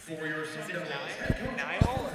For your Is it Sun Niall?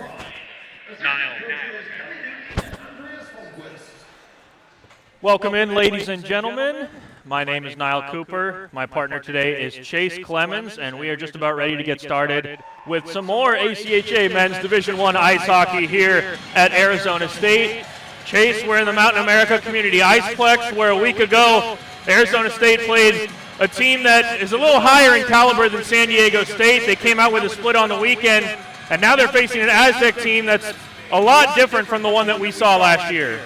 Welcome in, ladies and gentlemen. My name is Niall Cooper. My partner today is Chase Clemens, and we are just about ready to get started with some more ACHA Men's Division I ice hockey here at Arizona State. Chase, we're in the Mountain America Community Iceplex, where a week ago, Arizona State played a team that is a little higher in caliber than San Diego State. They came out with a split on the weekend, and now they're facing an Aztec team that's a lot different from the one that we saw last year.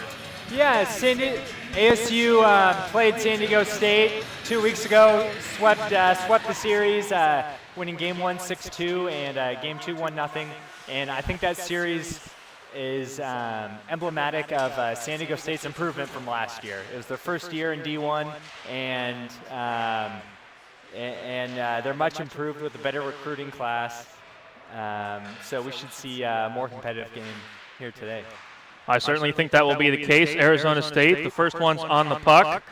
Yeah, ASU played San Diego State 2 weeks ago, swept the series, winning Game 1 6-2 and Game 2 1-0. And I think that series is emblematic of San Diego State's improvement from last year. It was their first year in D1, and they're much improved with a better recruiting class. So we should see a more competitive game here today. I certainly think that will be the case. Arizona State, the first one's on the puck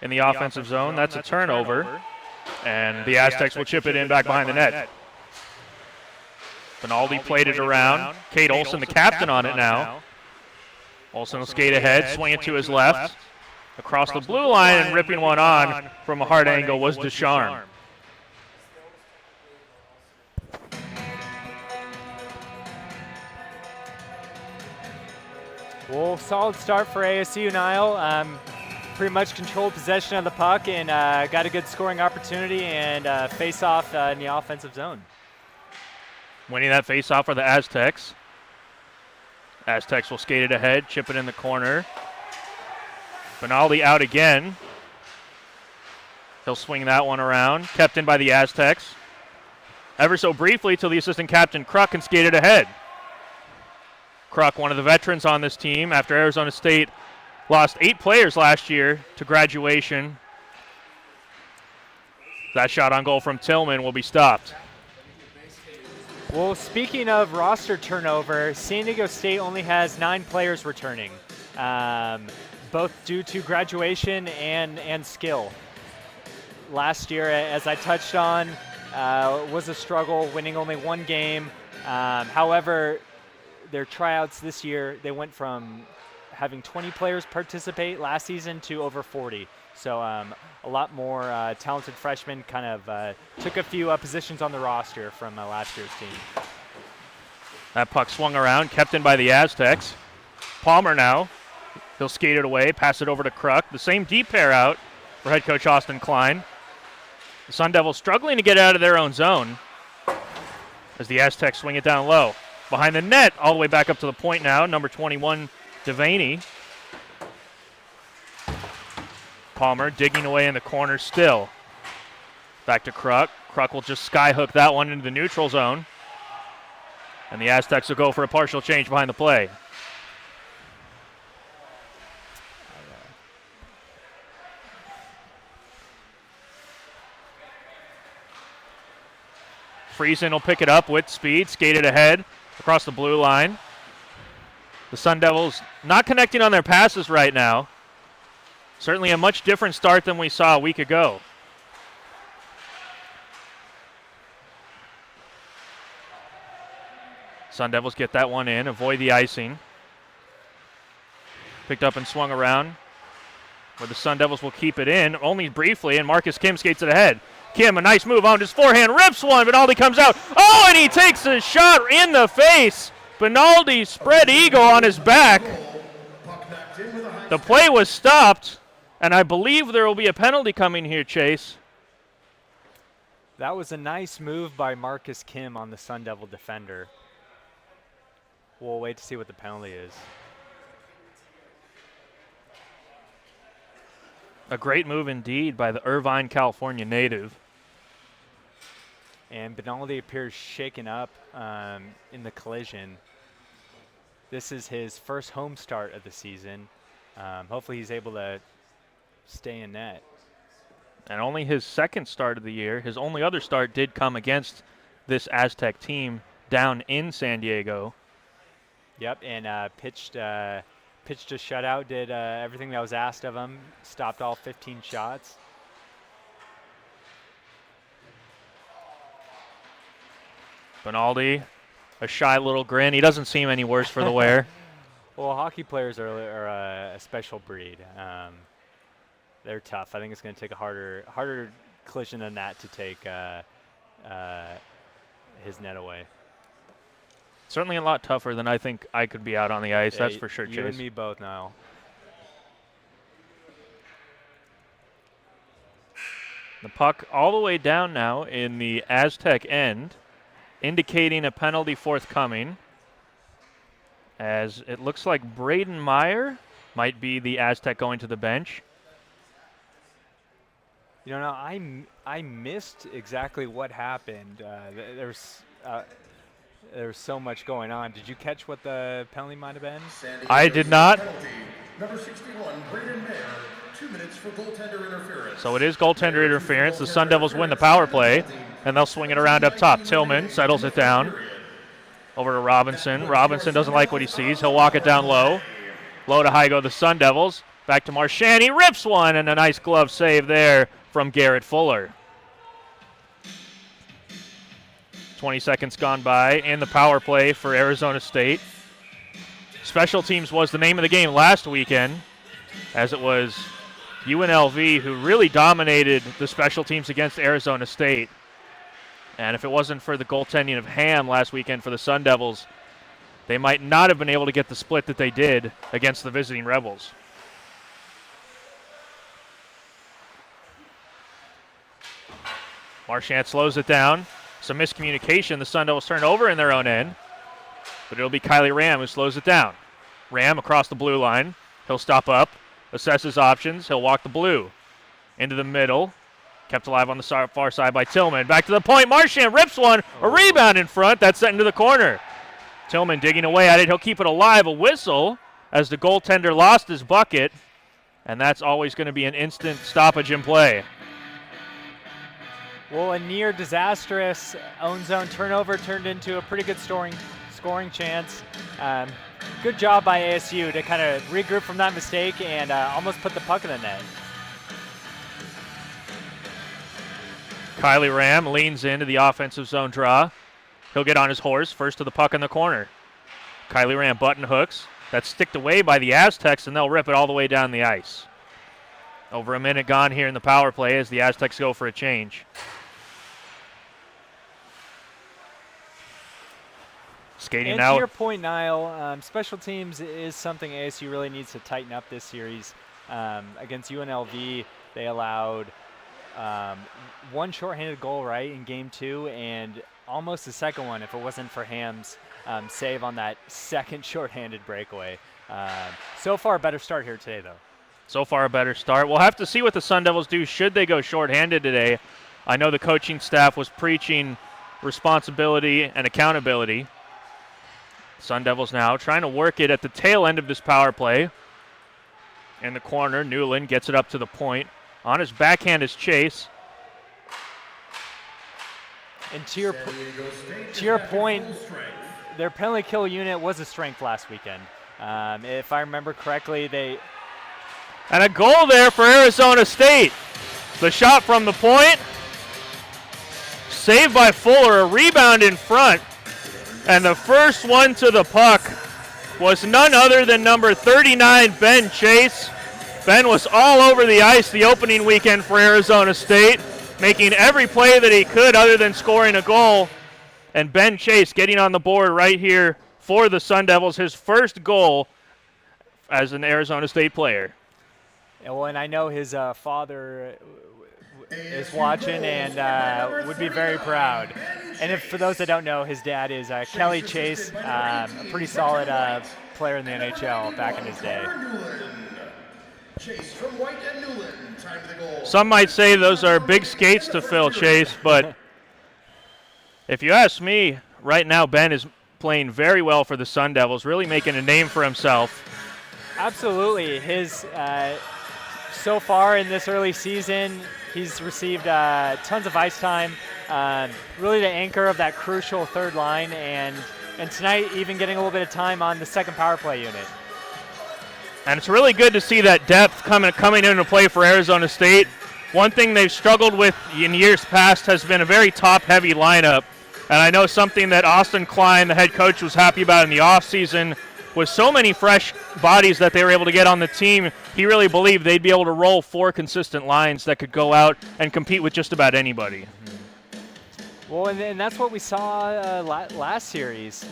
in the offensive zone. That's a turnover. And the Aztecs will chip it in back behind the net. Benaldi played it around. Kate Olson, the captain, on it now. Olson will skate ahead, swing it to his left. Across the blue line and ripping one on from a hard angle was Descharmes. Well, solid start for ASU, Niall. Pretty much controlled possession of the puck and got a good scoring opportunity and face-off in the offensive zone. Winning that face-off are the Aztecs. Aztecs will skate it ahead, chip it in the corner. Benaldi out again. He'll swing that one around. Kept in by the Aztecs. Ever so briefly till the assistant captain Kruk can skate it ahead. Kruk, one of the veterans on this team, after Arizona State lost 8 players last year to graduation. That shot on goal from Tillman will be stopped. Well, speaking of roster turnover, San Diego State only has 9 players returning, both due to graduation and skill. Last year, as I touched on, was a struggle, winning only 1 game. However, their tryouts this year, they went from having 20 players participate last season to over 40. So a lot more talented freshmen kind of took a few positions on the roster from last year's team. That puck swung around, kept in by the Aztecs. Palmer now. He'll skate it away, pass it over to Kruk. The same deep pair out for head coach Austin Klein. The Sun Devils struggling to get out of their own zone as the Aztecs swing it down low. Behind the net, all the way back up to the point now, number 21, Devaney. Palmer digging away in the corner still. Back to Kruk. Kruk will just skyhook that one into the neutral zone. And the Aztecs will go for a partial change behind the play. Friesen will pick it up with speed, skate it ahead across the blue line. The Sun Devils not connecting on their passes right now. Certainly a much different start than we saw a week ago. Sun Devils get that one in, avoid the icing. Picked up and swung around, where the Sun Devils will keep it in, only briefly, and Marcus Kim skates it ahead. Kim, a nice move on his forehand, rips one, Benaldi comes out. Oh, and he takes a shot in the face. Benaldi spread eagle on his back. The play was stopped, and I believe there will be a penalty coming here, Chase. That was a nice move by Marcus Kim on the Sun Devil defender. We'll wait to see what the penalty is. A great move indeed by the Irvine, California native. And Benaldi appears shaken up in the collision. This is his first home start of the season. Hopefully he's able to stay in net. And only his second start of the year. His only other start did come against this Aztec team down in San Diego. Yep, and pitched a shutout, did everything that was asked of him, stopped all 15 shots. Benaldi, a shy little grin. He doesn't seem any worse for the wear. Well, hockey players are a special breed. They're tough. I think it's going to take a harder collision than that to take his net away. Certainly a lot tougher than I think I could be out on the ice. Yeah, That's for sure, Chase. You and me both, Niall. The puck all the way down now in the Aztec end, indicating a penalty forthcoming, as it looks like Braden Meyer might be the Aztec going to the bench. You know, I missed exactly what happened. There's so much going on. Did you catch what the penalty might have been? I did not. Number 61, Braden Mayer, 2 minutes for goaltender interference. So it is goaltender interference. The Sun Devils win the power play, and they'll swing it around up top. Tillman settles it down. Over to Robinson. Robinson doesn't like what he sees. He'll walk it down low. Low to high go the Sun Devils. Back to Marchand. He rips one, and a nice glove save there from Garrett Fuller. 20 seconds gone by in the power play for Arizona State. Special teams was the name of the game last weekend, as it was UNLV who really dominated the special teams against Arizona State. And if it wasn't for the goaltending of Ham last weekend for the Sun Devils, they might not have been able to get the split that they did against the visiting Rebels. Marchand slows it down. Some miscommunication. The Sun Devils turn over in their own end. But it'll be Kylie Ram who slows it down. Ram across the blue line. He'll stop up, assess his options. He'll walk the blue. Into the middle. Kept alive on the far side by Tillman. Back to the point. Marchand rips one. A rebound in front. That's sent into the corner. Tillman digging away at it. He'll keep it alive. A whistle as the goaltender lost his bucket. And that's always going to be an instant stoppage in play. Well, a near disastrous own zone turnover turned into a pretty good scoring chance. Good job by ASU to kind of regroup from that mistake and almost put the puck in the net. Kylie Ram leans into the offensive zone draw. He'll get on his horse, first to the puck in the corner. Kylie Ram button hooks. That's sticked away by the Aztecs, and they'll rip it all the way down the ice. Over a minute gone here in the power play as the Aztecs go for a change. Skating and out. To your point, Niall, special teams is something ASU really needs to tighten up this series. Against UNLV, they allowed one shorthanded goal, right, in Game 2, and almost the second one if it wasn't for Ham's save on that second shorthanded breakaway. So far, a better start here today, though. So far, a better start. We'll have to see what the Sun Devils do should they go shorthanded today. I know the coaching staff was preaching responsibility and accountability. Sun Devils now trying to work it at the tail end of this power play. In the corner, Newland gets it up to the point. On his backhand is Chase. And to your point, their penalty kill unit was a strength last weekend. If I remember correctly, And a goal there for Arizona State. The shot from the point. Saved by Fuller, a rebound in front. And the first one to the puck was none other than number 39, Ben Chase. Ben was all over the ice the opening weekend for Arizona State, making every play that he could other than scoring a goal. And Ben Chase getting on the board right here for the Sun Devils, his first goal as an Arizona State player. Well, and I know his father is watching and would be very proud. And if for those that don't know, his dad is Kelly Chase, a pretty solid player in the NHL back in his day. Chase from White and Newland, time to the goal. Some might say those are big skates to fill, Chase, but if you ask me, right now Ben is playing very well for the Sun Devils, really making a name for himself. Absolutely. His so far in this early season, he's received tons of ice time, really the anchor of that crucial third line, and tonight even getting a little bit of time on the second power play unit. And it's really good to see that depth coming into play for Arizona State. One thing they've struggled with in years past has been a very top-heavy lineup, And I know something that Austin Klein, the head coach, was happy about in the offseason was so many fresh bodies that they were able to get on the team. He really believed they'd be able to roll 4 consistent lines that could go out and compete with just about anybody. Well, and that's what we saw last series.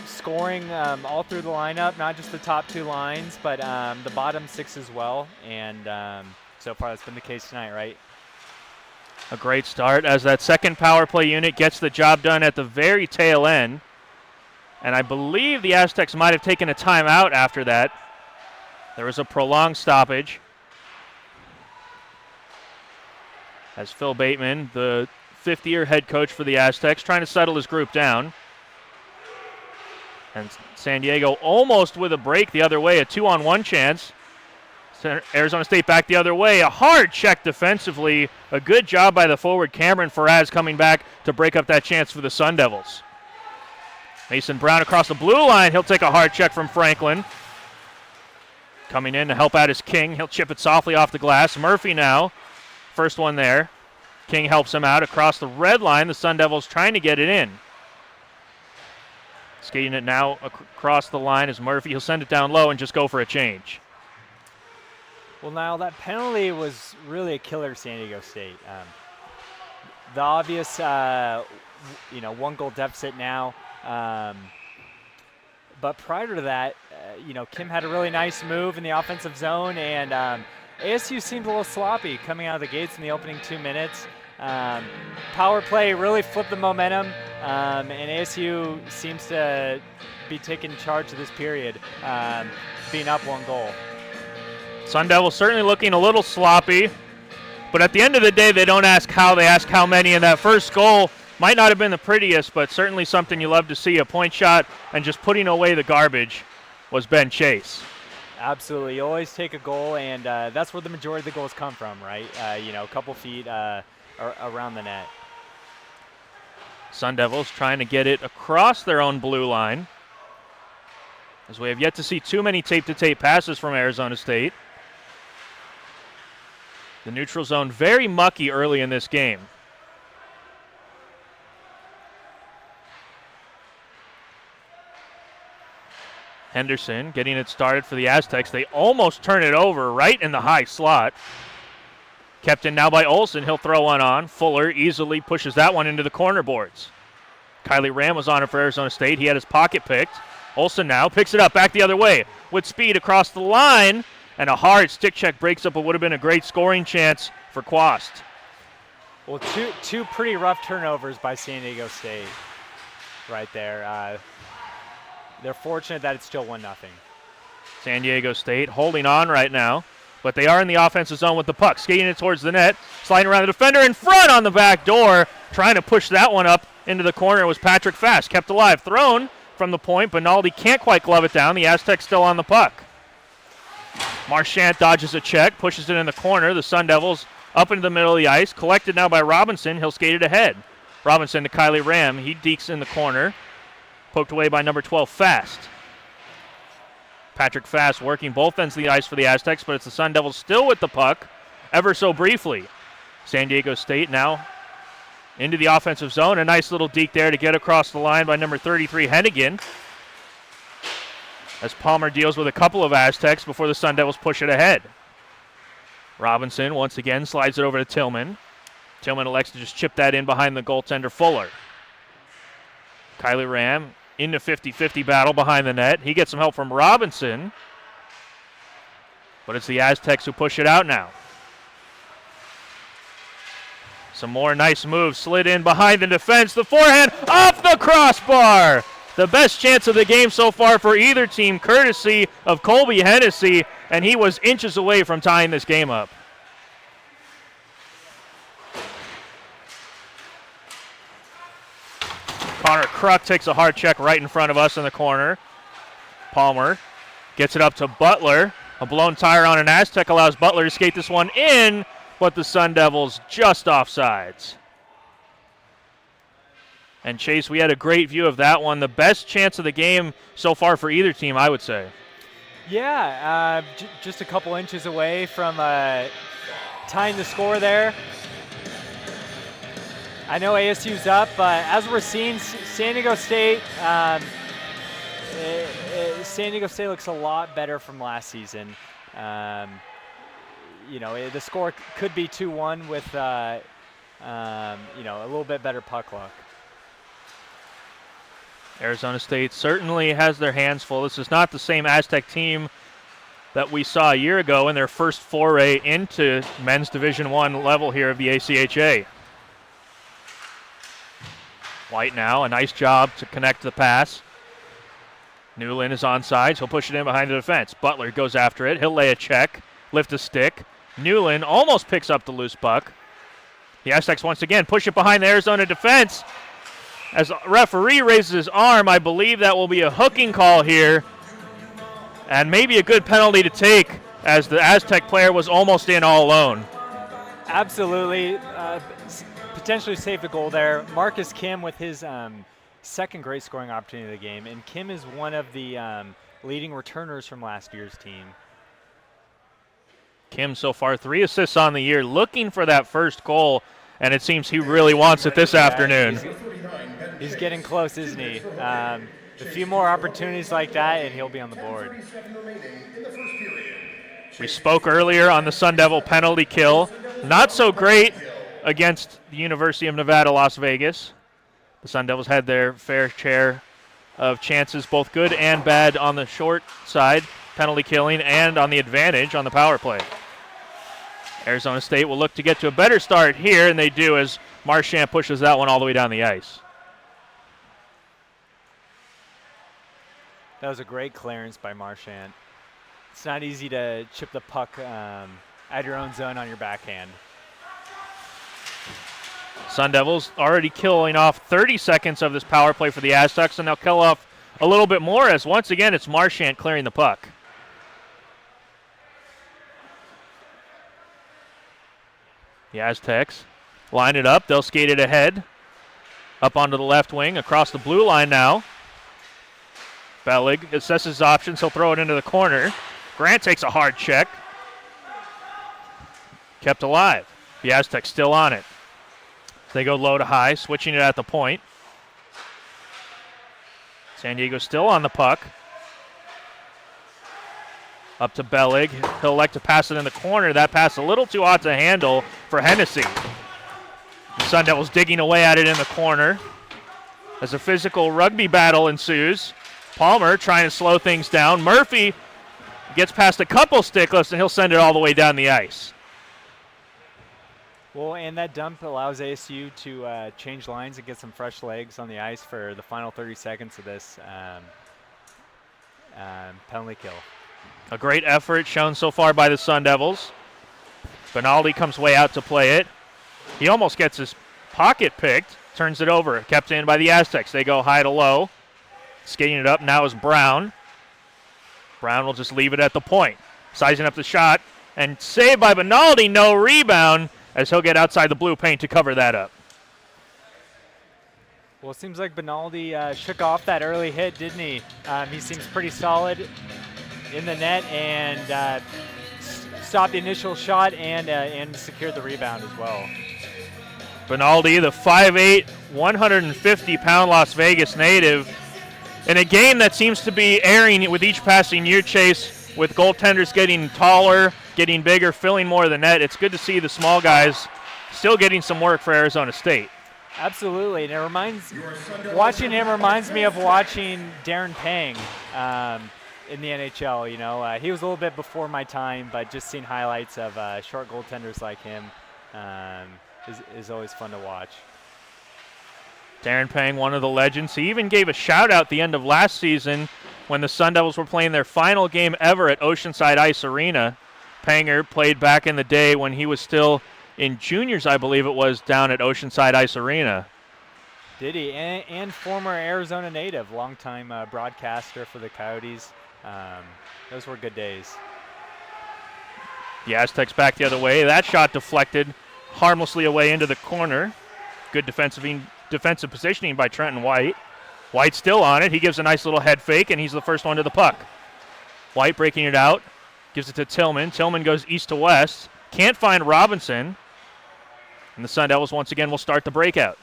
Scoring all through the lineup, not just the top 2 lines, but the bottom 6 as well. And so far that's been the case tonight, right? A great start as that second power play unit gets the job done at the very tail end. And I believe the Aztecs might have taken a timeout after that. There was a prolonged stoppage. As Phil Bateman, the 50-year head coach for the Aztecs, trying to settle his group down. And San Diego almost with a break the other way, a 2-on-1 chance. Arizona State back the other way. A hard check defensively. A good job by the forward Cameron Faraz coming back to break up that chance for the Sun Devils. Mason Brown across the blue line. He'll take a hard check from Franklin. Coming in to help out is King. He'll chip it softly off the glass. Murphy now. First one there. King helps him out across the red line. The Sun Devils trying to get it in. Skating it now across the line is Murphy. He'll send it down low and just go for a change. Well, Niall, that penalty was really a killer San Diego State. The obvious, 1-goal deficit now. But prior to that, Kim had a really nice move in the offensive zone, and ASU seemed a little sloppy coming out of the gates in the opening 2 minutes. Power play really flipped the momentum, and ASU seems to be taking charge of this period, being up 1 goal. Sun Devils certainly looking a little sloppy, but at the end of the day, they don't ask how, they ask how many, and that first goal might not have been the prettiest, but certainly something you love to see. A point shot and just putting away the garbage was Ben Chase. Absolutely. You always take a goal, and that's where the majority of the goals come from, right? A couple feet around the net. Sun Devils trying to get it across their own blue line, as we have yet to see too many tape-to-tape passes from Arizona State. The neutral zone very mucky early in this game. Henderson getting it started for the Aztecs. They almost turn it over right in the high slot. Kept in now by Olsen. He'll throw one on. Fuller easily pushes that one into the corner boards. Kylie Ram was on it for Arizona State. He had his pocket picked. Olsen now picks it up back the other way with speed across the line. And a hard stick check breaks up what would have been a great scoring chance for Quast. Well, two pretty rough turnovers by San Diego State right there. They're fortunate that it's still 1-0. San Diego State holding on right now, but they are in the offensive zone with the puck. Skating it towards the net, sliding around the defender in front on the back door. Trying to push that one up into the corner was Patrick Fast. Kept alive, thrown from the point. Benaldi can't quite glove it down. The Aztecs still on the puck. Marchant dodges a check, pushes it in the corner. The Sun Devils up into the middle of the ice. Collected now by Robinson. He'll skate it ahead. Robinson to Kylie Ram. He dekes in the corner. Poked away by number 12, Fast. Patrick Fast working both ends of the ice for the Aztecs, but it's the Sun Devils still with the puck ever so briefly. San Diego State now into the offensive zone. A nice little deke there to get across the line by number 33, Hennigan. As Palmer deals with a couple of Aztecs before the Sun Devils push it ahead. Robinson once again slides it over to Tillman. Tillman elects to just chip that in behind the goaltender Fuller. Kylie Ram into 50-50 battle behind the net. He gets some help from Robinson. But it's the Aztecs who push it out now. Some more nice moves slid in behind the defense. The forehand off the crossbar. The best chance of the game so far for either team, courtesy of Colby Hennessy, and he was inches away from tying this game up. Connor Kruk takes a hard check right in front of us in the corner. Palmer gets it up to Butler. A blown tire on an Aztec allows Butler to skate this one in, but the Sun Devils just offsides. And Chase, we had a great view of that one. The best chance of the game so far for either team, I would say. Yeah, just a couple inches away from tying the score there. I know ASU's up, but as we're seeing, San Diego State looks a lot better from last season. You know, the score could be 2-1 with you know, a little bit better puck luck. Arizona State certainly has their hands full. This is not the same Aztec team that we saw a year ago in their first foray into men's Division I level here of the ACHA. White now, a nice job to connect the pass. Newland is onside, he'll push it in behind the defense. Butler goes after it, he'll lay a check, lift a stick. Newland almost picks up the loose puck. The Aztecs once again push it behind the Arizona defense. As the referee raises his arm, I believe that will be a hooking call here. And maybe a good penalty to take, as the Aztec player was almost in all alone. Absolutely. Potentially saved a goal there. Marcus Kim with his second great scoring opportunity of the game. And Kim is one of the leading returners from last year's team. Kim so far 3 assists on the year, looking for that first goal, and it seems he really wants it this afternoon. He's getting close, isn't he? A few more opportunities like that, and he'll be on the board. We spoke earlier on the Sun Devil penalty kill. Not so great against the University of Nevada, Las Vegas. The Sun Devils had their fair share of chances, both good and bad on the short side, penalty killing, and on the advantage on the power play. Arizona State will look to get to a better start here, and they do as Marchand pushes that one all the way down the ice. That was a great clearance by Marchand. It's not easy to chip the puck at your own zone on your backhand. Sun Devils already killing off 30 seconds of this power play for the Aztecs, and they'll kill off a little bit more as once again it's Marchand clearing the puck. The Aztecs line it up. They'll skate it ahead. Up onto the left wing, across the blue line now. Bellig assesses his options. He'll throw it into the corner. Grant takes a hard check. Kept alive. The Aztecs still on it. They go low to high, switching it at the point. San Diego still on the puck. Up to Bellig. He'll elect to pass it in the corner. That pass a little too hot to handle for Hennessy. The Sun Devils digging away at it in the corner as a physical rugby battle ensues. Palmer trying to slow things down. Murphy gets past a couple stick lifts, and he'll send it all the way down the ice. Well, and that dump allows ASU to change lines and get some fresh legs on the ice for the final 30 seconds of this penalty kill. A great effort shown so far by the Sun Devils. Benaldi comes way out to play it. He almost gets his pocket picked, turns it over, kept in by the Aztecs. They go high to low. Skating it up now is Brown. Brown will just leave it at the point. Sizing up the shot, and saved by Benaldi, no rebound, as he'll get outside the blue paint to cover that up. Well, it seems like Benaldi shook off that early hit, didn't he? He seems pretty solid in the net and stopped the initial shot and secured the rebound as well. Benaldi, the 5'8", 150-pound Las Vegas native, in a game that seems to be airing with each passing year, Chase, with goaltenders getting taller, getting bigger, filling more of the net. It's good to see the small guys still getting some work for Arizona State. Absolutely, and watching him reminds me of watching Darren Pang in the NHL. You know, he was a little bit before my time, but just seeing highlights of short goaltenders like him is always fun to watch. Darren Pang, one of the legends. He even gave a shout-out at the end of last season when the Sun Devils were playing their final game ever at Oceanside Ice Arena. Panger played back in the day when he was still in juniors, I believe it was, down at Oceanside Ice Arena. Did he? And former Arizona native, longtime broadcaster for the Coyotes. Those were good days. The Aztecs back the other way. That shot deflected harmlessly away into the corner. Good defensive positioning by Trenton White. White still on it. He gives a nice little head fake, and he's the first one to the puck. White breaking it out. Gives it to Tillman. Tillman goes east to west. Can't find Robinson. And the Sun Devils once again will start the breakout.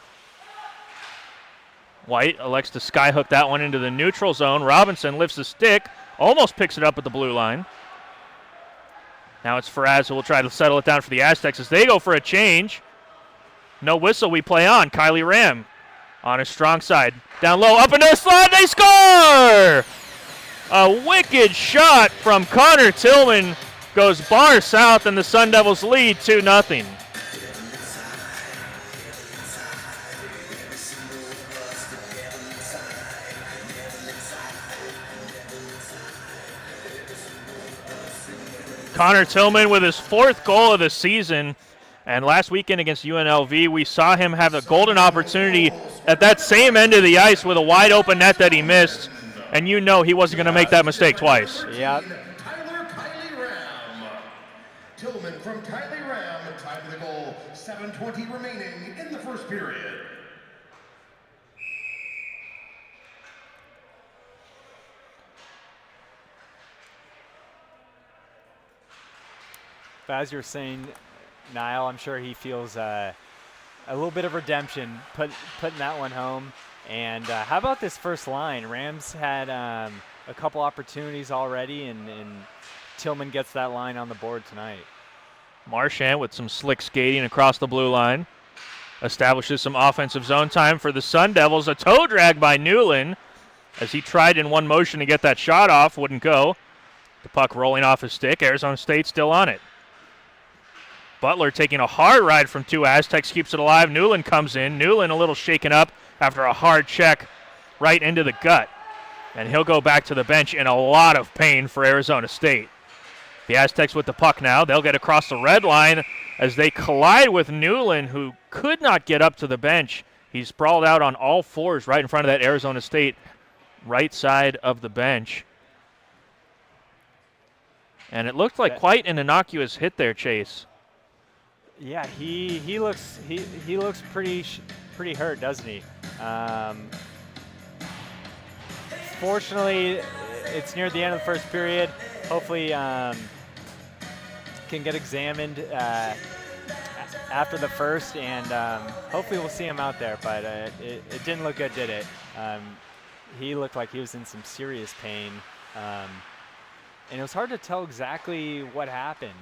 White elects to skyhook that one into the neutral zone. Robinson lifts the stick, almost picks it up at the blue line. Now it's Faraz who will try to settle it down for the Aztecs as they go for a change. No whistle, we play on. Kylie Ram on his strong side. Down low, up into the slot, they score! A wicked shot from Connor Tillman goes bar south, and the Sun Devils lead 2-0. Connor Tillman with his 4th goal of the season. And last weekend against UNLV, we saw him have a golden opportunity at that same end of the ice with a wide open net that he missed. And you know he wasn't going to make that mistake twice. Yep. Kylie Ram. Tillman from Kylie Ram, tied to the goal. 7:20 remaining in the first period. But as you're saying, Niall, I'm sure he feels a little bit of redemption putting that one home. And how about this first line? Rams had a couple opportunities already, and Tillman gets that line on the board tonight. Marchand with some slick skating across the blue line. Establishes some offensive zone time for the Sun Devils. A toe drag by Newland as he tried in one motion to get that shot off. Wouldn't go. The puck rolling off his stick. Arizona State still on it. Butler taking a hard ride from 2 Aztecs, keeps it alive. Newland comes in. Newland a little shaken up after a hard check right into the gut. And he'll go back to the bench in a lot of pain for Arizona State. The Aztecs with the puck now. They'll get across the red line as they collide with Newland, who could not get up to the bench. He sprawled out on all fours right in front of that Arizona State right side of the bench. And it looked like quite an innocuous hit there, Chase. Yeah, he looks pretty hurt, doesn't he? Fortunately, it's near the end of the first period. Hopefully, can get examined after the first, and hopefully we'll see him out there. But it didn't look good, did it? He looked like he was in some serious pain, and it was hard to tell exactly what happened.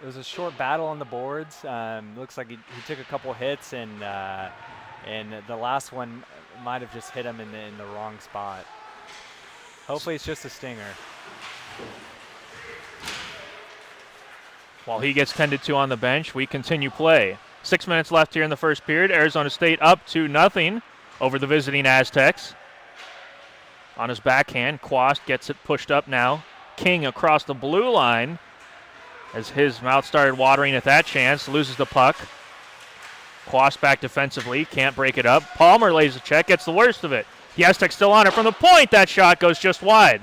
It was a short battle on the boards. Looks like he took a couple hits, and the last one might have just hit him in the wrong spot. Hopefully it's just a stinger. While he gets tended to on the bench, we continue play. 6 minutes left here in the first period. Arizona State up 2-0 over the visiting Aztecs. On his backhand, Quast gets it pushed up now. King across the blue line as his mouth started watering at that chance, loses the puck. Quast back defensively, can't break it up. Palmer lays a check, gets the worst of it. The Aztecs still on it from the point. That shot goes just wide.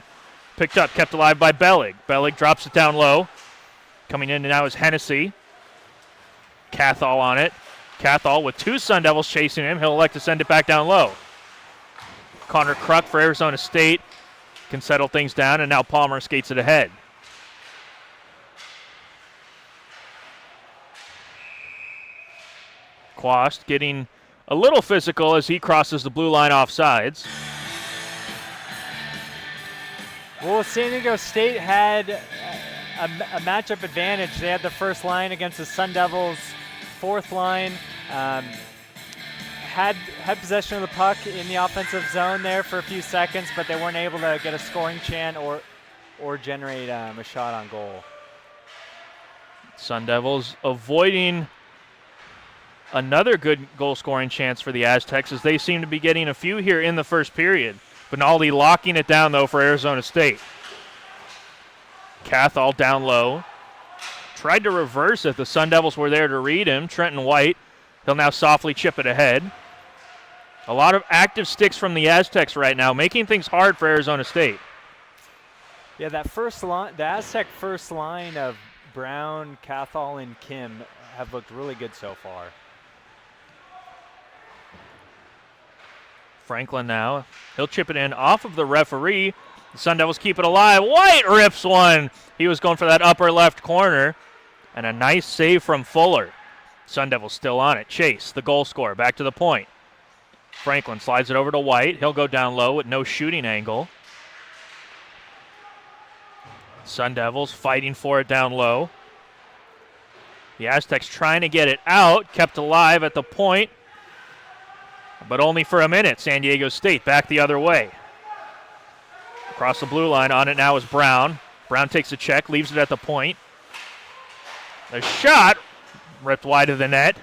Picked up, kept alive by Bellig. Bellig drops it down low. Coming in now is Hennessy. Cathall on it. Cathall with 2 Sun Devils chasing him. He'll elect to send it back down low. Connor Kruk for Arizona State can settle things down, and now Palmer skates it ahead. Quast getting a little physical as he crosses the blue line off sides. Well, San Diego State had a matchup advantage. They had the first line against the Sun Devils' 4th line. Had possession of the puck in the offensive zone there for a few seconds, but they weren't able to get a scoring chance or generate a shot on goal. Sun Devils avoiding another good goal-scoring chance for the Aztecs as they seem to be getting a few here in the first period. Benaldi locking it down, though, for Arizona State. Cathall down low. Tried to reverse it. The Sun Devils were there to read him. Trenton White, he'll now softly chip it ahead. A lot of active sticks from the Aztecs right now, making things hard for Arizona State. Yeah, that first line, the Aztec first line of Brown, Cathall, and Kim have looked really good so far. Franklin now. He'll chip it in off of the referee. The Sun Devils keep it alive. White rips one. He was going for that upper left corner. And a nice save from Fuller. Sun Devils still on it. Chase, the goal scorer, back to the point. Franklin slides it over to White. He'll go down low with no shooting angle. Sun Devils fighting for it down low. The Aztecs trying to get it out, kept alive at the point, but only for a minute. San Diego State back the other way. Across the blue line, on it now is Brown. Brown takes a check, leaves it at the point. The shot ripped wide of the net.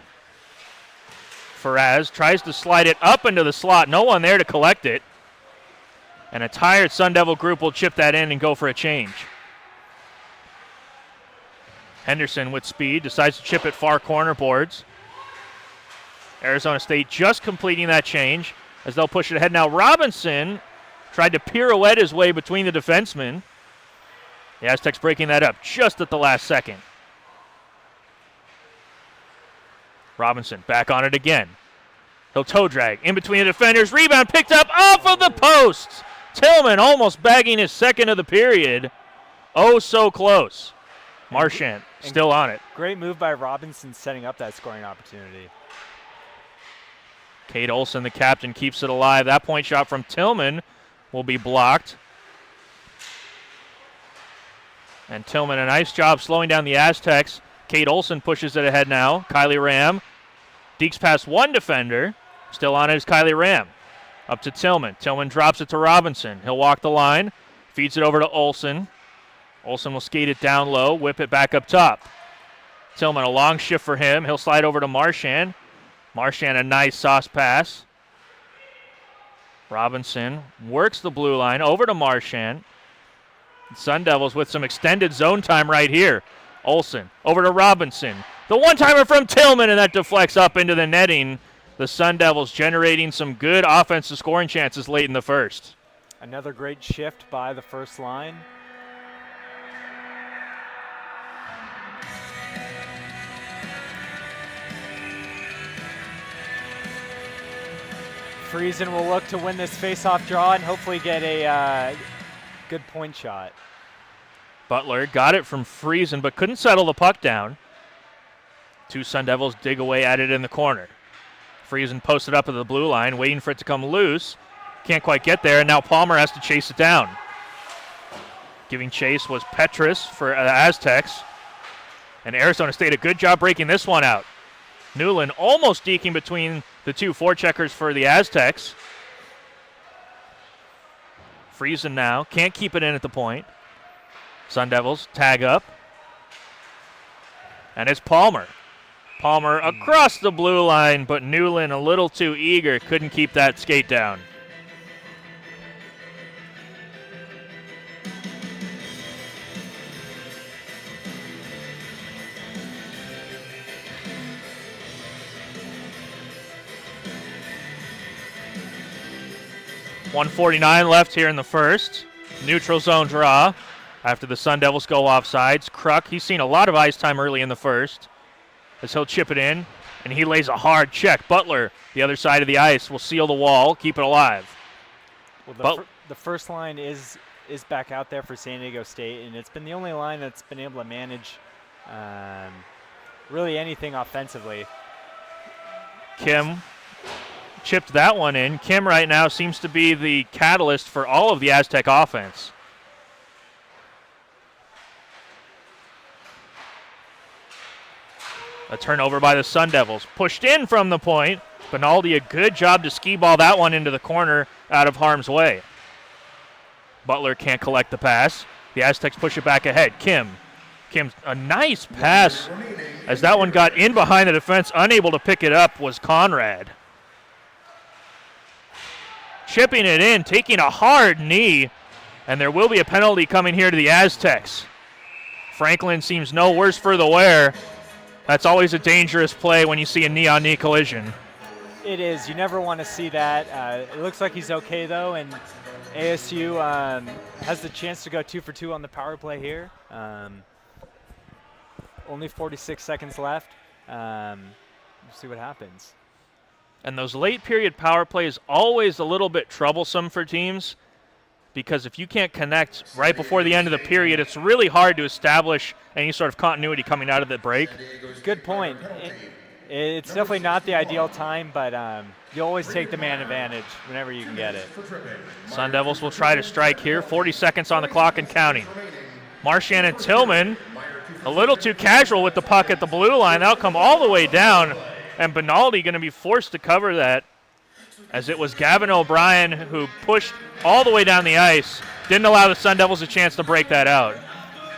Faraz tries to slide it up into the slot. No one there to collect it. And a tired Sun Devil group will chip that in and go for a change. Henderson with speed decides to chip it far corner boards. Arizona State just completing that change as they'll push it ahead. Now Robinson tried to pirouette his way between the defensemen. The Aztecs breaking that up just at the last second. Robinson back on it again. He'll toe drag in between the defenders. Rebound picked up off of the posts. Tillman almost bagging his second of the period. Oh, so close. Marchand still on it. Great move by Robinson setting up that scoring opportunity. Cade Olson, the captain, keeps it alive. That point shot from Tillman will be blocked. And Tillman, a nice job slowing down the Aztecs. Cade Olson pushes it ahead now. Kylie Ram dekes past one defender. Still on it is Kylie Ram. Up to Tillman. Tillman drops it to Robinson. He'll walk the line. Feeds it over to Olson. Olson will skate it down low, whip it back up top. Tillman, a long shift for him. He'll slide over to Marchand. Marchand, a nice sauce pass. Robinson works the blue line over to Marchand. Sun Devils with some extended zone time right here. Olson over to Robinson. The one-timer from Tillman, and that deflects up into the netting. The Sun Devils generating some good offensive scoring chances late in the first. Another great shift by the first line. Friesen will look to win this face-off draw and hopefully get a good point shot. Butler got it from Friesen but couldn't settle the puck down. Two Sun Devils dig away at it in the corner. Friesen posted up at the blue line, waiting for it to come loose. Can't quite get there, and now Palmer has to chase it down. Giving chase was Petrus for the Aztecs. And Arizona State, a good job breaking this one out. Newland almost deking between the two forecheckers for the Aztecs. Friesen now, can't keep it in at the point. Sun Devils tag up. And it's Palmer. Palmer across the blue line, but Newland a little too eager, couldn't keep that skate down. .149 left here in the first. Neutral zone draw after the Sun Devils go offsides. Kruk, he's seen a lot of ice time early in the first as he'll chip it in, and he lays a hard check. Butler, the other side of the ice, will seal the wall, keep it alive. Well, the first line is back out there for San Diego State, and it's been the only line that's been able to manage really anything offensively. Kim chipped that one in. Kim right now seems to be the catalyst for all of the Aztec offense. A turnover by the Sun Devils. Pushed in from the point. Benaldi, a good job to ski ball that one into the corner out of harm's way. Butler can't collect the pass. The Aztecs push it back ahead. Kim's a nice pass as that one got in behind the defense. Unable to pick it up was Conrad. Chipping it in, taking a hard knee, and there will be a penalty coming here to the Aztecs. Franklin seems no worse for the wear. That's always a dangerous play when you see a knee-on-knee collision. It is. You never want to see that. It looks like he's okay, though, and ASU has the chance to go 2 for 2 on the power play here. Only 46 seconds left. We'll see what happens. And those late period power plays always a little bit troublesome for teams because if you can't connect right before the end of the period, it's really hard to establish any sort of continuity coming out of the break. Good point. It's definitely not the ideal time, but you always take the man advantage whenever you can get it. Sun Devils will try to strike here. 40 seconds on the clock and counting. Marchand and Tillman a little too casual with the puck at the blue line. That'll come all the way down, and Benaldi going to be forced to cover that, as it was Gavin O'Brien who pushed all the way down the ice. Didn't allow the Sun Devils a chance to break that out.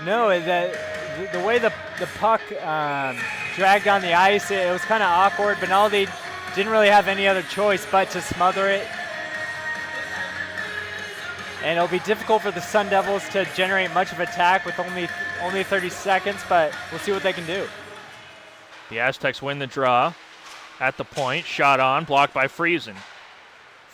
No, the way the puck dragged on the ice, it was kind of awkward. Benaldi didn't really have any other choice but to smother it. And it'll be difficult for the Sun Devils to generate much of attack with only 30 seconds, but we'll see what they can do. The Aztecs win the draw at the point. Shot on, blocked by Friesen.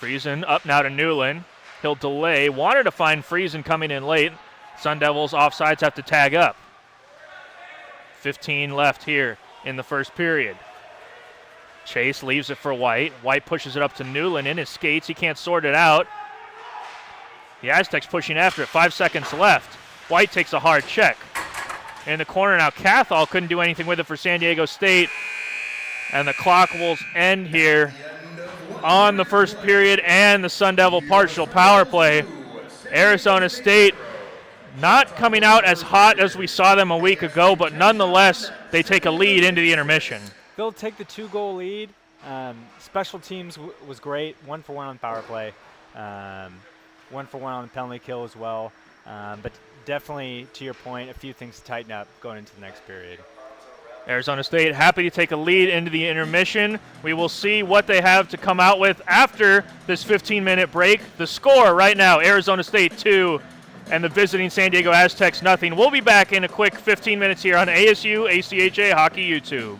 Friesen up now to Newland. He'll delay. Wanted to find Friesen coming in late. Sun Devils offsides have to tag up. 15 left here in the first period. Chase leaves it for White. White pushes it up to Newland in his skates. He can't sort it out. The Aztecs pushing after it. 5 seconds left. White takes a hard check. In the corner now, Cathal couldn't do anything with it for San Diego State. And the clock will end here on the first period and the Sun Devil partial power play. Arizona State not coming out as hot as we saw them a week ago, but nonetheless, they take a lead into the intermission. They'll take the 2-goal lead. Special teams was great. 1-for-1 on power play. 1-for-1 on the penalty kill as well. But definitely, to your point, a few things to tighten up going into the next period. Arizona State happy to take a lead into the intermission. We will see what they have to come out with after this 15-minute break. The score right now, Arizona State 2 and the visiting San Diego Aztecs nothing. We'll be back in a quick 15 minutes here on ASU ACHA Hockey YouTube.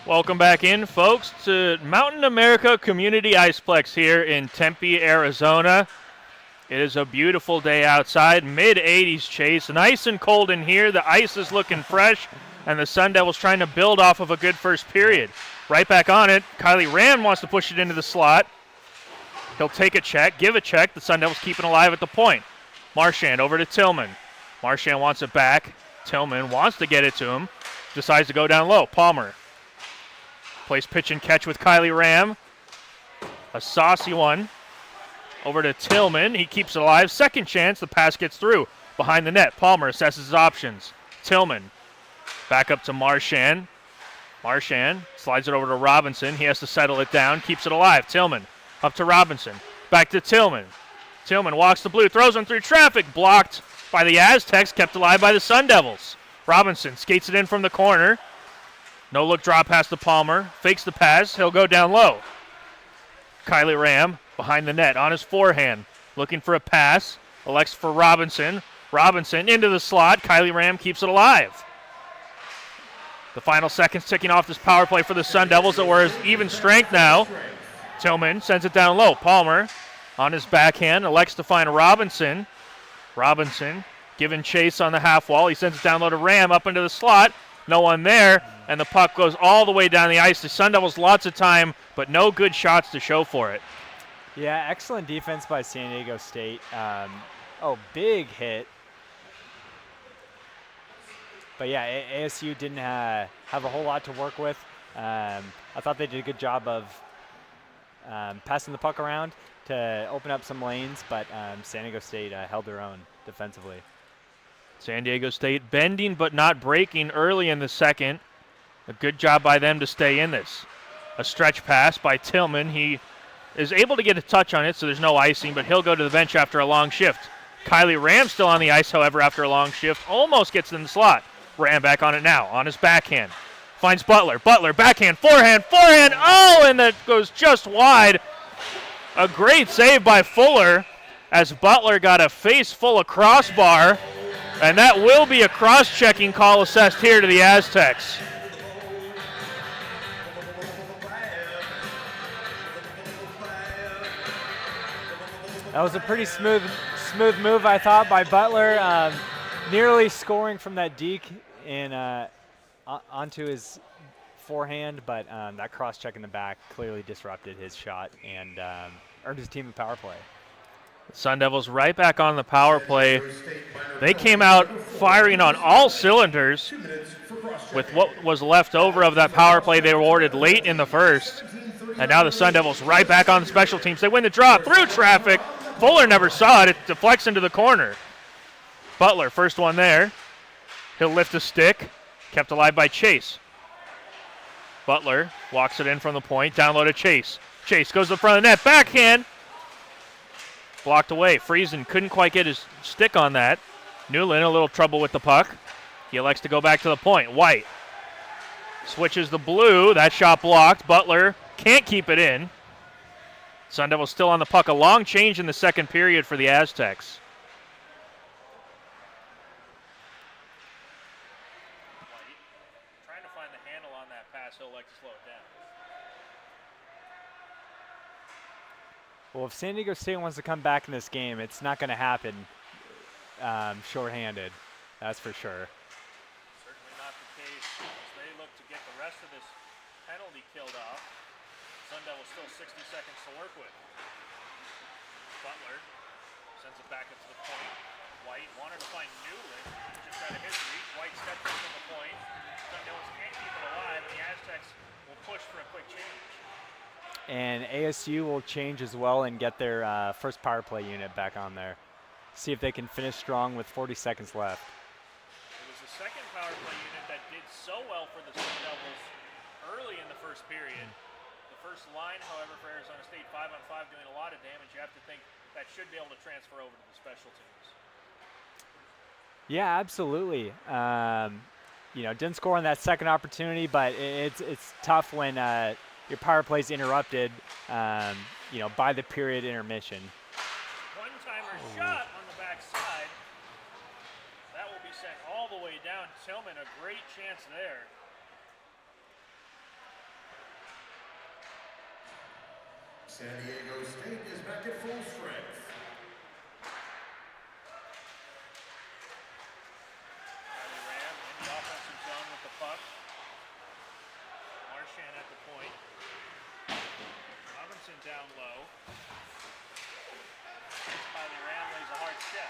Welcome back in, folks, to Mountain America Community Iceplex here in Tempe, Arizona. It is a beautiful day outside, mid-80s, Chase. Nice and cold in here. The ice is looking fresh, and the Sun Devils trying to build off of a good first period. Right back on it. Kylie Rand wants to push it into the slot. He'll take a check, give a check. The Sun Devils keeping alive at the point. Marchand over to Tillman. Marchand wants it back. Tillman wants to get it to him. Decides to go down low. Palmer plays pitch and catch with Kylie Ram. A saucy one over to Tillman. He keeps it alive. Second chance. The pass gets through. Behind the net. Palmer assesses his options. Tillman back up to Marchand. Marchand slides it over to Robinson. He has to settle it down. Keeps it alive. Tillman up to Robinson. Back to Tillman. Tillman walks the blue. Throws him through traffic. Blocked by the Aztecs. Kept alive by the Sun Devils. Robinson skates it in from the corner. No look drop pass to Palmer. Fakes the pass. He'll go down low. Kylie Ram behind the net on his forehand. Looking for a pass. Elects for Robinson. Robinson into the slot. Kylie Ram keeps it alive. The final seconds ticking off this power play for the Sun Devils that were even strength now. Tillman sends it down low. Palmer on his backhand. Elects to find Robinson. Robinson giving chase on the half wall. He sends it down low to Ram up into the slot. No one there, and the puck goes all the way down the ice. The Sun Devils lots of time, but no good shots to show for it. Yeah, excellent defense by San Diego State. Big hit. But yeah, ASU didn't have a whole lot to work with. I thought they did a good job of passing the puck around to open up some lanes, but San Diego State held their own defensively. San Diego State bending but not breaking early in the second. A good job by them to stay in this. A stretch pass by Tillman. He is able to get a touch on it, so there's no icing, but he'll go to the bench after a long shift. Kylie Ram still on the ice, however, after a long shift. Almost gets in the slot. Ram back on it now, on his backhand. Finds Butler. Butler, backhand, forehand. Oh, and that goes just wide. A great save by Fuller as Butler got a face full of crossbar. And that will be a cross-checking call assessed here to the Aztecs. That was a pretty smooth move, I thought, by Butler. Nearly scoring from that deke. in onto his forehand, but that cross check in the back clearly disrupted his shot and earned his team a power play. Sun Devils right back on the power play. They came out firing on all cylinders with what was left over of that power play they awarded late in the first. And now the Sun Devils right back on the special teams. They win the drop through traffic. Fuller never saw it. It deflects into the corner. Butler, first one there. He'll lift a stick. Kept alive by Chase. Butler walks it in from the point. Down low to Chase. Chase goes to the front of the net. Backhand. Blocked away. Friesen couldn't quite get his stick on that. Newland a little trouble with the puck. He elects to go back to the point. White switches the blue. That shot blocked. Butler can't keep it in. Sun Devils still on the puck. A long change in the second period for the Aztecs. White trying to find the handle on that pass. He'll like to slow it down. Well, if San Diego State wants to come back in this game, it's not going to happen shorthanded. That's for sure. Certainly not the case as they look to get the rest of this penalty killed off. Sun Devils still 60 seconds to work with. Butler sends it back up to the point. White wanted to find Newland, just out of his reach. White steps up to the point. Sun Devils can't keep it alive, and the Aztecs will push for a quick change. And ASU will change as well and get their first power play unit back on there. See if they can finish strong with 40 seconds left. It was the second power play unit that did so well for the Sun Devils early in the first period. The first line, however, for Arizona State, 5-on-5, doing a lot of damage. You have to think that should be able to transfer over to the special teams. Yeah, absolutely. Didn't score on that second opportunity, but it's tough when your power play is interrupted, by the period intermission. One-timer shot on the backside. That will be sent all the way down. Tillman, a great chance there. San Diego State is back at full strength. Riley Ram in the offensive zone with the puck. Marchand at the point. Robinson down low. Riley Ram lays a hard step.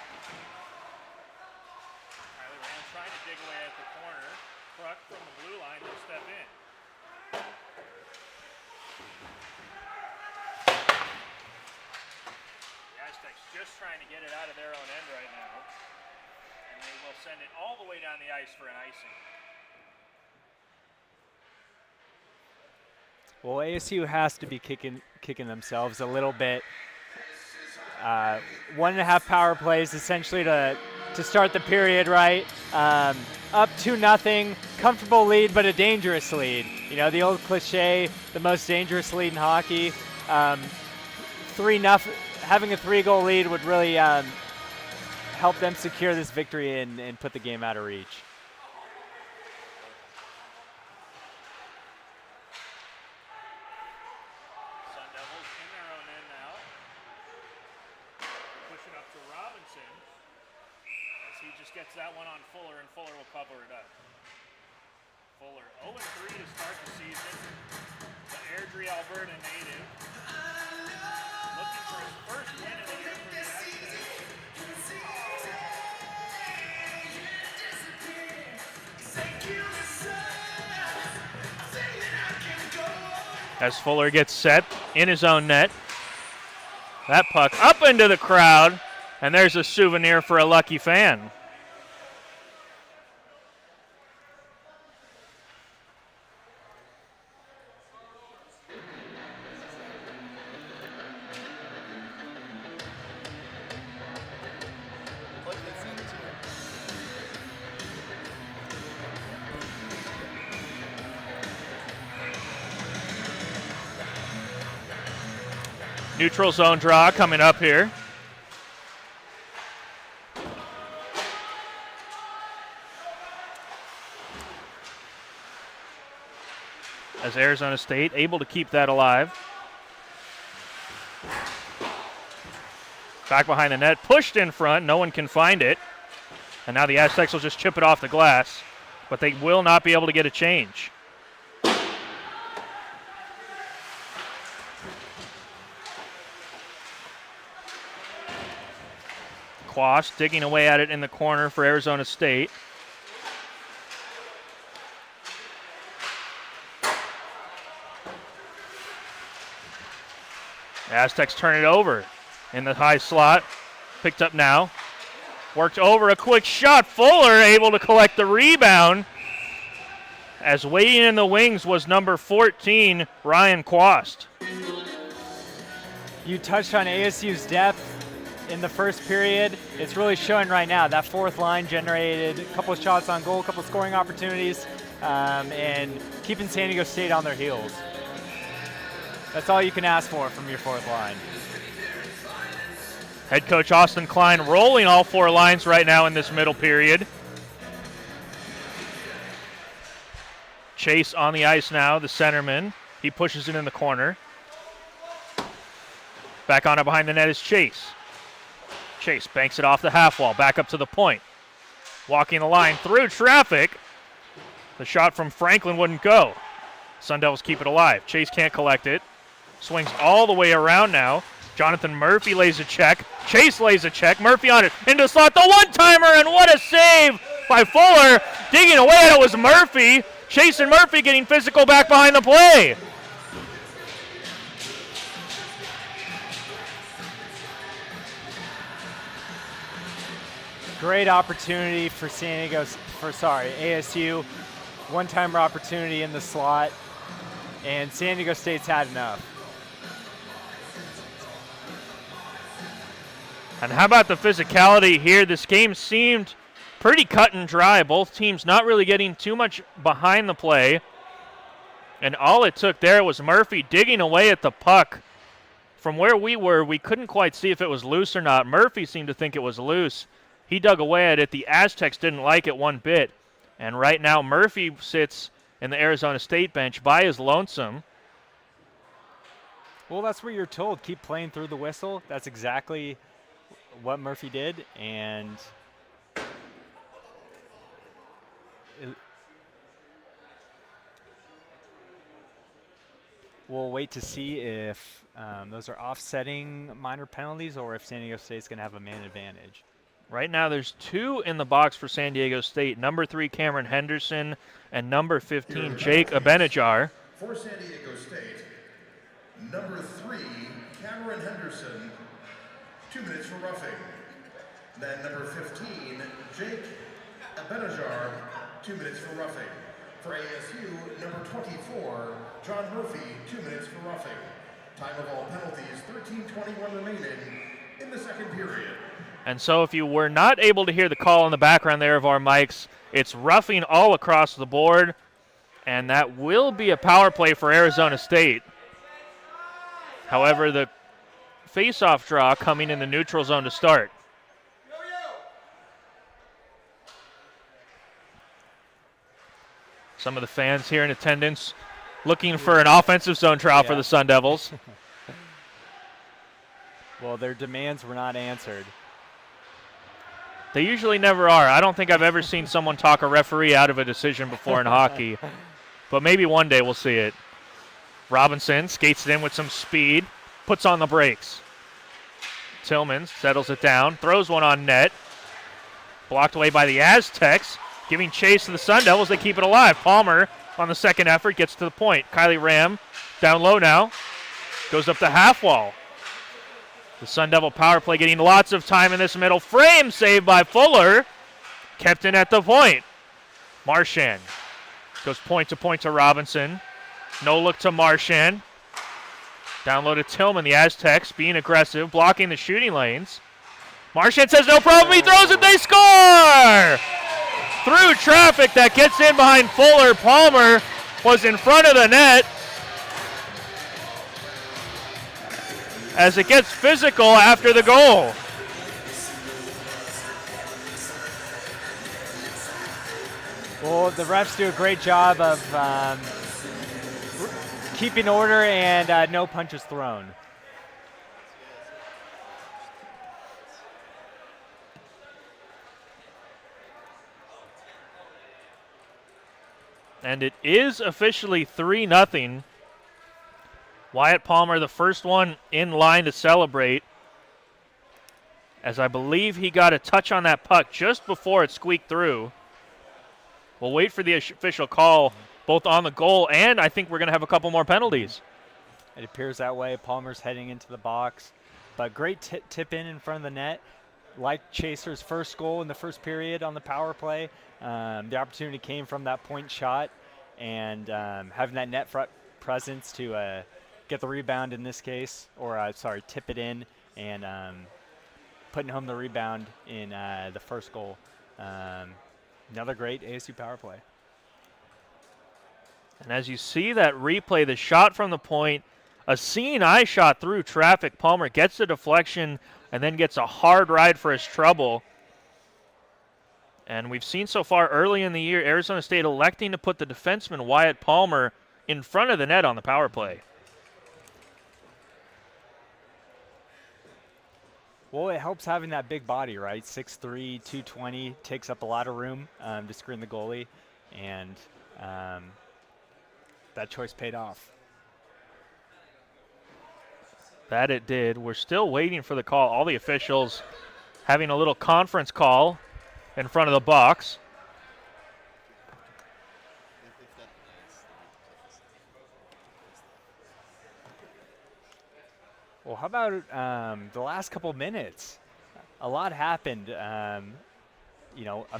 Riley Ram trying to dig away at the corner. Kruk from the blue line will step in. The Aztecs just trying to get it out of their own end right now. And they will send it all the way down the ice for an icing. Well, ASU has to be kicking themselves a little bit. 1.5 power plays essentially to start the period, right? Up 2-0, comfortable lead, but a dangerous lead. The old cliche, the most dangerous lead in hockey. 3-0, having a 3-goal lead would really help them secure this victory and put the game out of reach. Gets that one on Fuller, and Fuller will cover it up. Fuller 0-3 to start the season. The Airdrie, Alberta native. Looking for his first win of the year for the Aztecs. As Fuller gets set in his own net. That puck up into the crowd, and there's a souvenir for a lucky fan. Neutral zone draw coming up here. As Arizona State able to keep that alive. Back behind the net, pushed in front, no one can find it. And now the Aztecs will just chip it off the glass. but they will not be able to get a change. Quast digging away at it in the corner for Arizona State. Aztecs turn it over in the high slot. Picked up now. Worked over, a quick shot. Fuller able to collect the rebound. As waiting in the wings was number 14, Ryan Quast. You touched on ASU's depth in the first period. It's really showing right now. That fourth line generated a couple of shots on goal, a couple of scoring opportunities, and keeping San Diego State on their heels. That's all you can ask for from your fourth line. Head coach Austin Klein rolling all four lines right now in this middle period. Chase on the ice now, the centerman. He pushes it in the corner. Back on it behind the net is Chase. Chase banks it off the half wall, back up to the point. Walking the line through traffic. The shot from Franklin wouldn't go. Sun Devils keep it alive. Chase can't collect it. Swings all the way around now. Jonathan Murphy lays a check. Chase lays a check. Murphy on it. Into the slot. The one-timer, and what a save by Fuller. Digging away at it was Murphy. Chase and Murphy getting physical back behind the play. Great opportunity for ASU. One-timer opportunity in the slot, and San Diego State's had enough. And how about the physicality here? This game seemed pretty cut and dry. Both teams not really getting too much behind the play. And all it took there was Murphy digging away at the puck. From where we were, we couldn't quite see if it was loose or not. Murphy seemed to think it was loose. He dug away at it. The Aztecs didn't like it one bit. And right now, Murphy sits in the Arizona State bench by his lonesome. Well, that's what you're told. Keep playing through the whistle. That's exactly what Murphy did, and we'll wait to see if those are offsetting minor penalties or if San Diego State's going to have a man advantage. Right now there's two in the box for San Diego State. Number 3, Cameron Henderson, and number 15, Jake Abenajar. For San Diego State, number 3, Cameron Henderson, 2 minutes for roughing. Then number 15, Jake Abenajar, 2 minutes for roughing. For ASU, number 24, John Murphy, 2 minutes for roughing. Time of all penalties, 13:21 remaining in the second period. And so if you were not able to hear the call in the background there of our mics, it's roughing all across the board, and that will be a power play for Arizona State. However, the face-off draw coming in the neutral zone to start. Some of the fans here in attendance looking for an offensive zone trial for the Sun Devils. Well, their demands were not answered. They usually never are. I don't think I've ever seen someone talk a referee out of a decision before in hockey, but maybe one day we'll see it. Robinson skates it in with some speed, puts on the brakes. Tillman settles it down, throws one on net. Blocked away by the Aztecs, giving chase to the Sun Devils. They keep it alive. Palmer on the second effort gets to the point. Kylie Ram down low now, goes up the half wall. The Sun Devil power play getting lots of time in this middle frame. Saved by Fuller. Kept in at the point. Marchand goes point to Robinson. No look to Marchand. Down low to Tillman. The Aztecs being aggressive, blocking the shooting lanes. Marchand says no problem. He throws it. They score! Through traffic that gets in behind Fuller. Palmer was in front of the net. As it gets physical after the goal. Well, the refs do a great job of keeping order and no punches thrown. And it is officially 3-0. Wyatt Palmer, the first one in line to celebrate, as I believe he got a touch on that puck just before it squeaked through. We'll wait for the official call both on the goal, and I think we're going to have a couple more penalties. It appears that way. Palmer's heading into the box, but great tip in front of the net. Like Chaser's first goal in the first period on the power play, the opportunity came from that point shot, and having that net front presence to get the rebound in this case, or tip it in, and putting home the rebound in the first goal. Another great ASU power play. And as you see that replay, the shot from the point, a seeing eye shot through traffic. Palmer gets the deflection and then gets a hard ride for his trouble. And we've seen so far early in the year, Arizona State electing to put the defenseman Wyatt Palmer in front of the net on the power play. Well, it helps having that big body, right? 6'3", 220, takes up a lot of room to screen the goalie, and that choice paid off. That it did. We're still waiting for the call. All the officials having a little conference call in front of the box. Well, how about the last couple minutes? A lot happened. A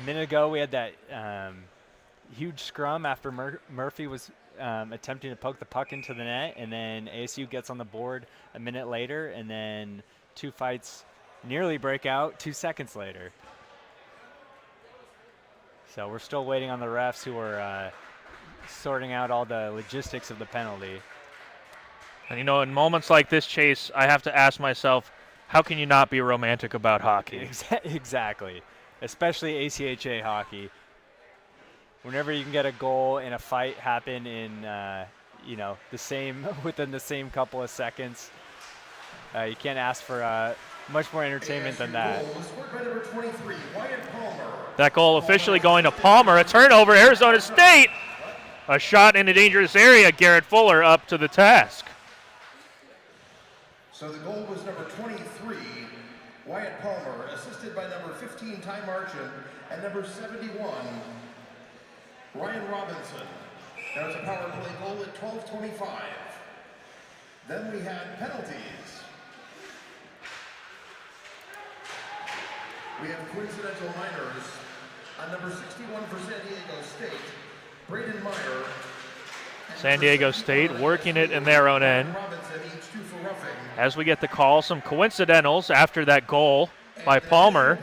minute ago we had that huge scrum after Murphy was attempting to poke the puck into the net, and then ASU gets on the board a minute later, and then two fights nearly break out 2 seconds later. So we're still waiting on the refs who are sorting out all the logistics of the penalty. And, in moments like this, Chase, I have to ask myself, how can you not be romantic about hockey? Exactly, especially ACHA hockey. Whenever you can get a goal and a fight happen in, within the same couple of seconds, you can't ask for much more entertainment than that. That goal officially going to Palmer. A turnover, Arizona State. A shot in a dangerous area. Garrett Fuller up to the task. So the goal was number 23, Wyatt Palmer, assisted by number 15, Ty Marchand, and number 71, Ryan Robinson. That was a power play goal at 12:25. Then we had penalties. We have coincidental minors on number 61 for San Diego State, Braden Meyer. San Diego State working it in their own end. As we get the call, some coincidentals after that goal by Palmer.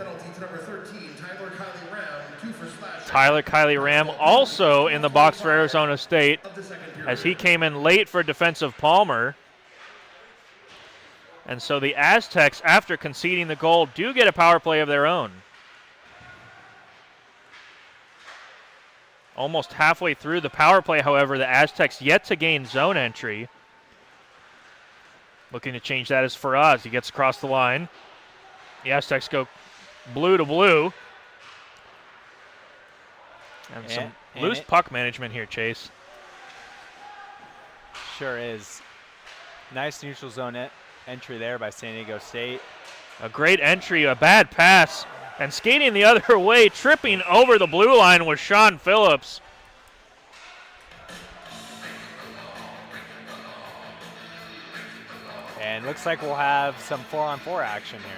Tyler Kiley Ram also in the box for Arizona State, as he came in late for defensive Palmer. And so the Aztecs, after conceding the goal, do get a power play of their own. Almost halfway through the power play, however, the Aztecs yet to gain zone entry. Looking to change that is Faraz. He gets across the line. The Aztecs go blue to blue. And some loose puck management here, Chase. Sure is. Nice neutral zone entry there by San Diego State. A great entry, a bad pass, and skating the other way, tripping over the blue line was Sean Phillips. And looks like we'll have some 4-on-4 action here.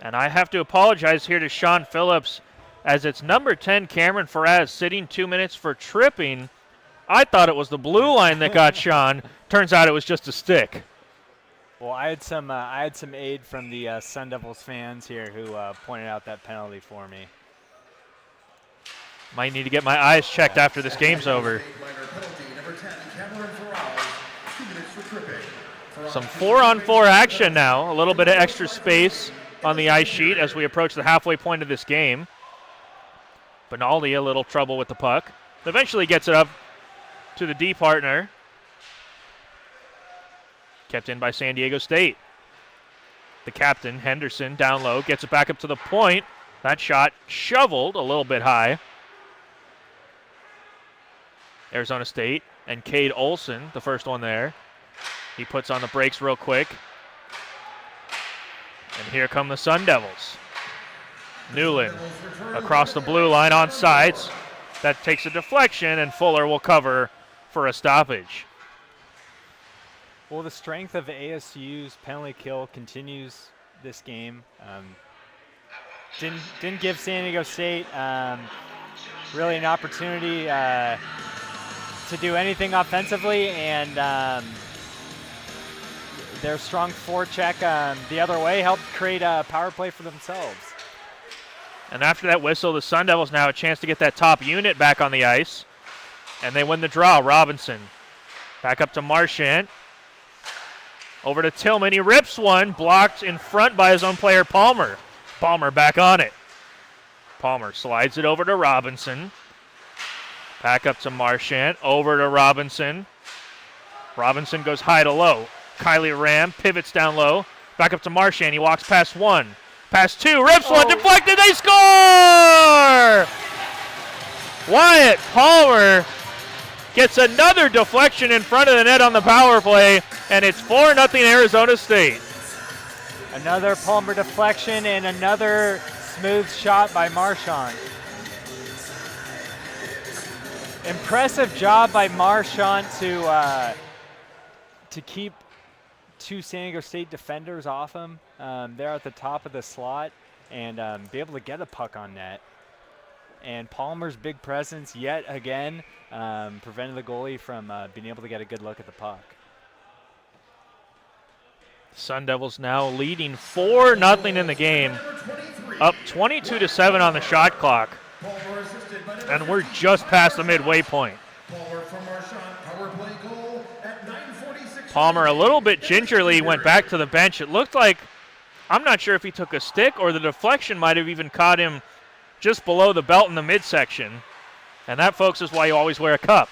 And I have to apologize here to Sean Phillips, as it's number 10, Cameron Faraz, sitting 2 minutes for tripping. I thought it was the blue line that got Sean. Turns out it was just a stick. Well, I had some aid from the Sun Devils fans here who pointed out that penalty for me. Might need to get my eyes checked after this game's over. Some 4-on-4 action now. A little bit of extra space on the ice sheet as we approach the halfway point of this game. Benaldi a little trouble with the puck. Eventually gets it up to the D partner. Kept in by San Diego State. The captain, Henderson, down low, gets it back up to the point. That shot shoveled a little bit high. Arizona State and Cade Olson, the first one there. He puts on the brakes real quick. And here come the Sun Devils. Newland across the blue line on sides. That takes a deflection, and Fuller will cover for a stoppage. Well, the strength of ASU's penalty kill continues this game. Didn't give San Diego State really an opportunity to do anything offensively, and their strong forecheck the other way helped create a power play for themselves. And after that whistle, the Sun Devils now have a chance to get that top unit back on the ice, and they win the draw. Robinson back up to Marchand. Over to Tillman. He rips one, blocked in front by his own player, Palmer. Palmer back on it. Palmer slides it over to Robinson. Back up to Marchand. Over to Robinson. Robinson goes high to low. Kylie Ram pivots down low. Back up to Marchand. He walks past one. Past two. Rips one. Deflected. They score! Wyatt Palmer gets another deflection in front of the net on the power play, and it's 4-0 Arizona State. Another Palmer deflection and another smooth shot by Marchand. Impressive job by Marchand to keep two San Diego State defenders off him. They're at the top of the slot and be able to get a puck on net. And Palmer's big presence yet again prevented the goalie from being able to get a good look at the puck. Sun Devils now leading 4-0 in the game, up 22-7 on the shot clock, and we're just past the midway point. Palmer a little bit gingerly went back to the bench. It looked like, I'm not sure if he took a stick or the deflection might have even caught him just below the belt in the midsection. And that, folks, is why you always wear a cup.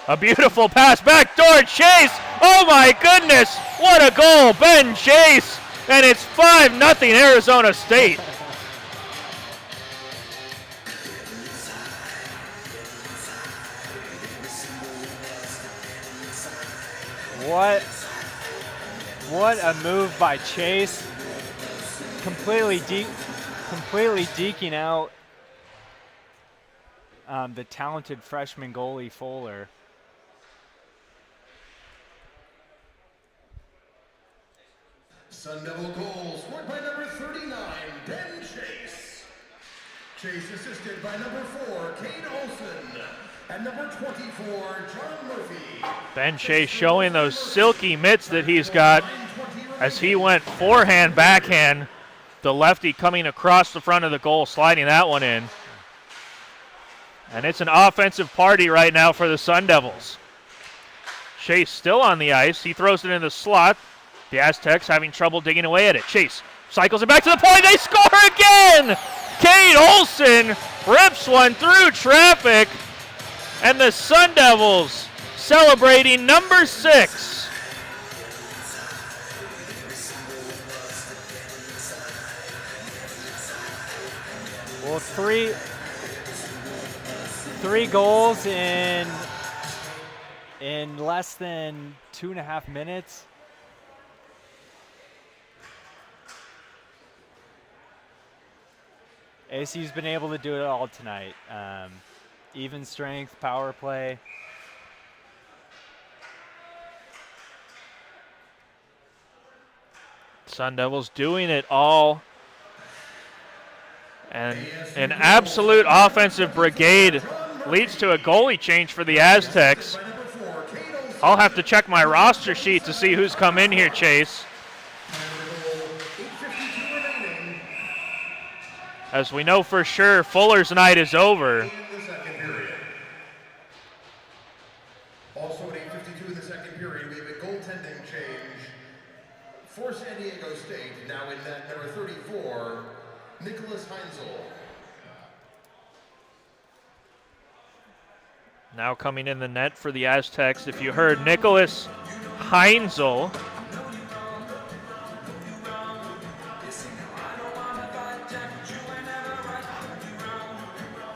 A beautiful pass back door, Chase. Oh my goodness, what a goal, Ben Chase. And it's 5-0 Arizona State. What a move by Chase. Completely deking out the talented freshman goalie Fuller. Sun Devil goal scored by number 39, Ben Chase. Chase assisted by number 4, Cade Olson, and number 24, John Murphy. Ben Chase showing those silky mitts that he's got as he went forehand, backhand. The lefty coming across the front of the goal, sliding that one in. And it's an offensive party right now for the Sun Devils. Chase still on the ice. He throws it in the slot. The Aztecs having trouble digging away at it. Chase cycles it back to the point. They score again! Cade Olson rips one through traffic. And the Sun Devils celebrating number 6. Well, three goals in less than 2.5 minutes. ACU's been able to do it all tonight. Even strength, power play. Sun Devils doing it all. And an absolute offensive brigade leads to a goalie change for the Aztecs. I'll have to check my roster sheet to see who's come in here, Chase. As we know for sure, Fuller's night is over. Also at 8:52 in the second period, we have a goaltending change for San Diego State. Now in net number 34, Nicholas Heinzel. Now coming in the net for the Aztecs, if you heard, Nicholas Heinzel.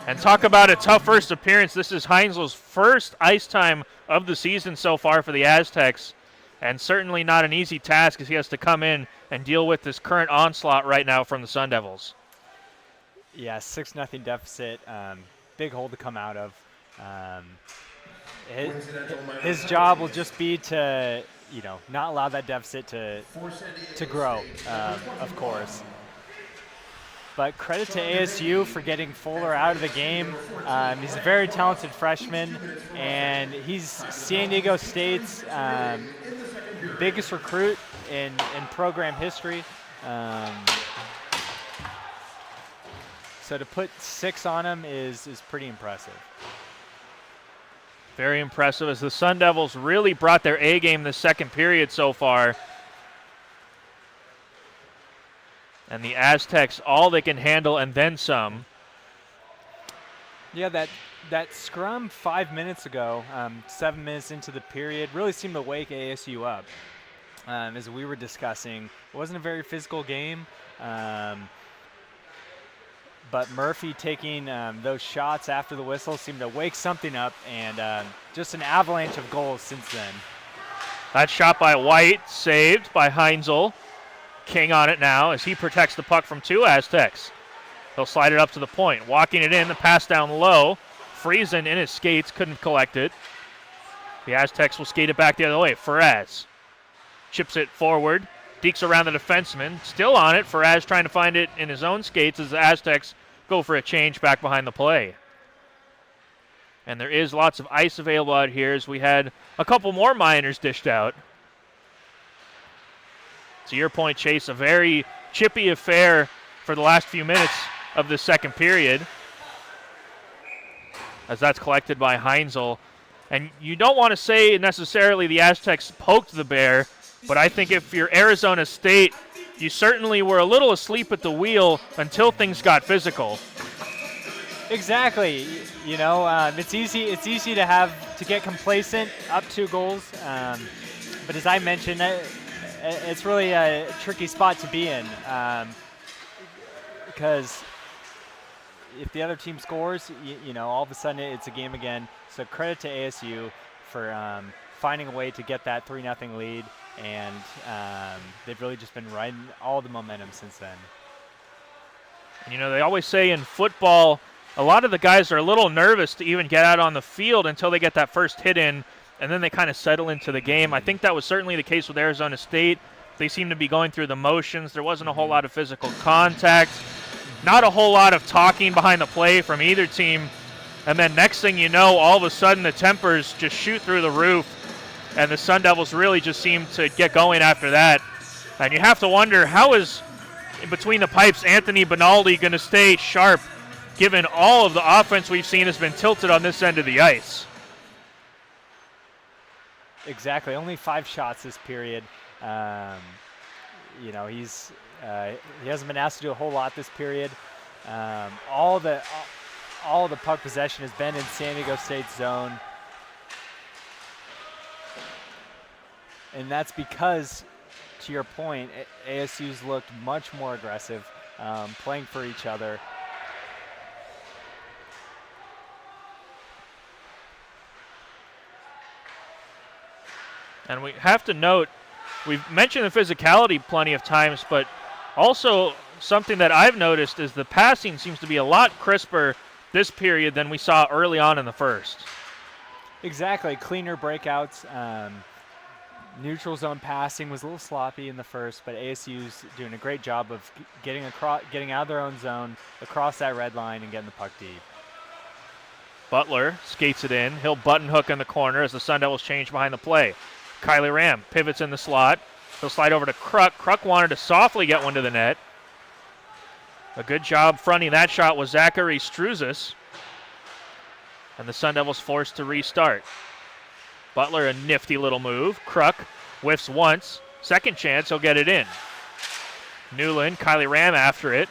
And talk about a tough first appearance. This is Heinzel's first ice time of the season so far for the Aztecs, and certainly not an easy task as he has to come in and deal with this current onslaught right now from the Sun Devils. Yeah, 6-0 deficit, big hole to come out of. His job will just be to, not allow that deficit to grow, of course. But credit to ASU for getting Fuller out of the game. He's a very talented freshman, and he's San Diego State's biggest recruit in program history. So to put 6 on him is pretty impressive. Very impressive as the Sun Devils really brought their A game this second period so far. And the Aztecs, all they can handle and then some. Yeah, that scrum 5 minutes ago, 7 minutes into the period, really seemed to wake ASU up. As we were discussing, it wasn't a very physical game. But Murphy taking those shots after the whistle seemed to wake something up, and just an avalanche of goals since then. That shot by White, saved by Heinzel. King on it now as he protects the puck from 2 Aztecs. He'll slide it up to the point. Walking it in, the pass down low. Friesen in his skates, couldn't collect it. The Aztecs will skate it back the other way. Ferraz chips it forward. Dekes around the defenseman. Still on it. Ferraz trying to find it in his own skates as the Aztecs go for a change back behind the play. And there is lots of ice available out here as we had a couple more minors dished out. To your point, Chase, a very chippy affair for the last few minutes of the second period, as that's collected by Heinzel. And you don't want to say necessarily the Aztecs poked the bear, but I think if you're Arizona State, you certainly were a little asleep at the wheel until things got physical. Exactly. It's easy to get complacent up 2 goals, but as I mentioned, it's really a tricky spot to be in, because if the other team scores, all of a sudden it's a game again. So credit to ASU for finding a way to get that 3-0 lead, and they've really just been riding all the momentum since then. They always say in football, a lot of the guys are a little nervous to even get out on the field until they get that first hit in, and then they kind of settle into the game. I think that was certainly the case with Arizona State. They seemed to be going through the motions. There wasn't a whole lot of physical contact, not a whole lot of talking behind the play from either team. And then next thing you know, all of a sudden the tempers just shoot through the roof, and the Sun Devils really just seem to get going after that. And you have to wonder, how is, in between the pipes, Anthony Benaldi going to stay sharp, given all of the offense we've seen has been tilted on this end of the ice? Exactly. Only 5 shots this period. He hasn't been asked to do a whole lot this period. All the puck possession has been in San Diego State's zone, and that's because, to your point, ASU's looked much more aggressive, playing for each other. And we have to note, we've mentioned the physicality plenty of times, but also something that I've noticed is the passing seems to be a lot crisper this period than we saw early on in the first. Exactly. Cleaner breakouts. Neutral zone passing was a little sloppy in the first, but ASU's doing a great job of getting out of their own zone, across that red line, and getting the puck deep. Butler skates it in. He'll button hook in the corner as the Sun Devils change behind the play. Kylie Ram pivots in the slot. He'll slide over to Kruk. Kruk wanted to softly get one to the net. A good job fronting that shot was Zachary Struzis. And the Sun Devils forced to restart. Butler, a nifty little move. Kruk whiffs once. Second chance, he'll get it in. Newland, Kylie Ram after it.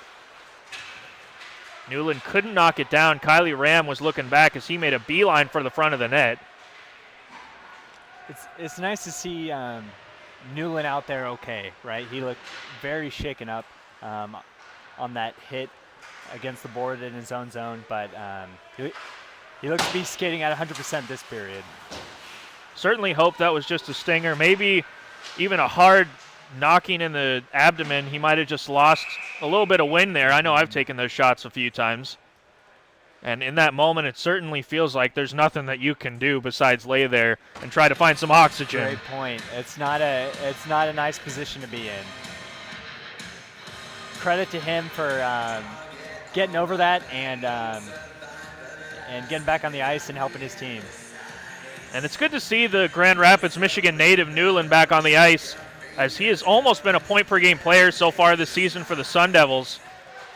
Newland couldn't knock it down. Kylie Ram was looking back as he made a beeline for the front of the net. It's nice to see Newland out there okay, right? He looked very shaken up on that hit against the board in his own zone, but he looks to be skating at 100% this period. Certainly hope that was just a stinger, maybe even a hard knocking in the abdomen. He might have just lost a little bit of wind there. I know I've taken those shots a few times. And in that moment, it certainly feels like there's nothing that you can do besides lay there and try to find some oxygen. Great point. It's not a nice position to be in. Credit to him for getting over that and getting back on the ice and helping his team. And it's good to see the Grand Rapids, Michigan native Newland back on the ice, as he has almost been a point-per-game player so far this season for the Sun Devils.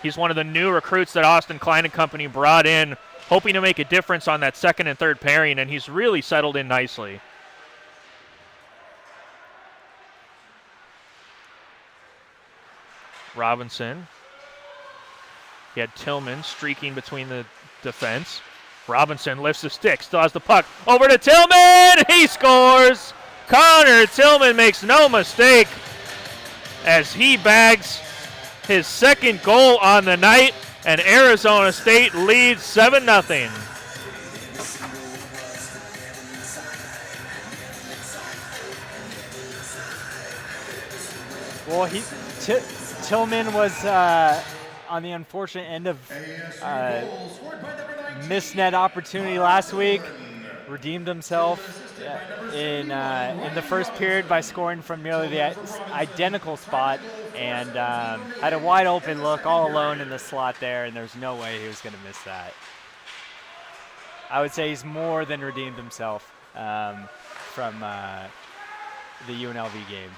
He's one of the new recruits that Austin Klein and company brought in, hoping to make a difference on that second and third pairing, and he's really settled in nicely. Robinson. He had Tillman streaking between the defense. Robinson lifts the stick, still has the puck. Over to Tillman! He scores! Connor Tillman makes no mistake as he bags his second goal on the night, and Arizona State leads 7-0. Well, Tillman was on the unfortunate end of missed net opportunity last week. Redeemed himself in the first period by scoring from nearly the identical spot, and had a wide open look all alone in the slot there, and there's no way he was going to miss that. I would say he's more than redeemed himself from the UNLV game.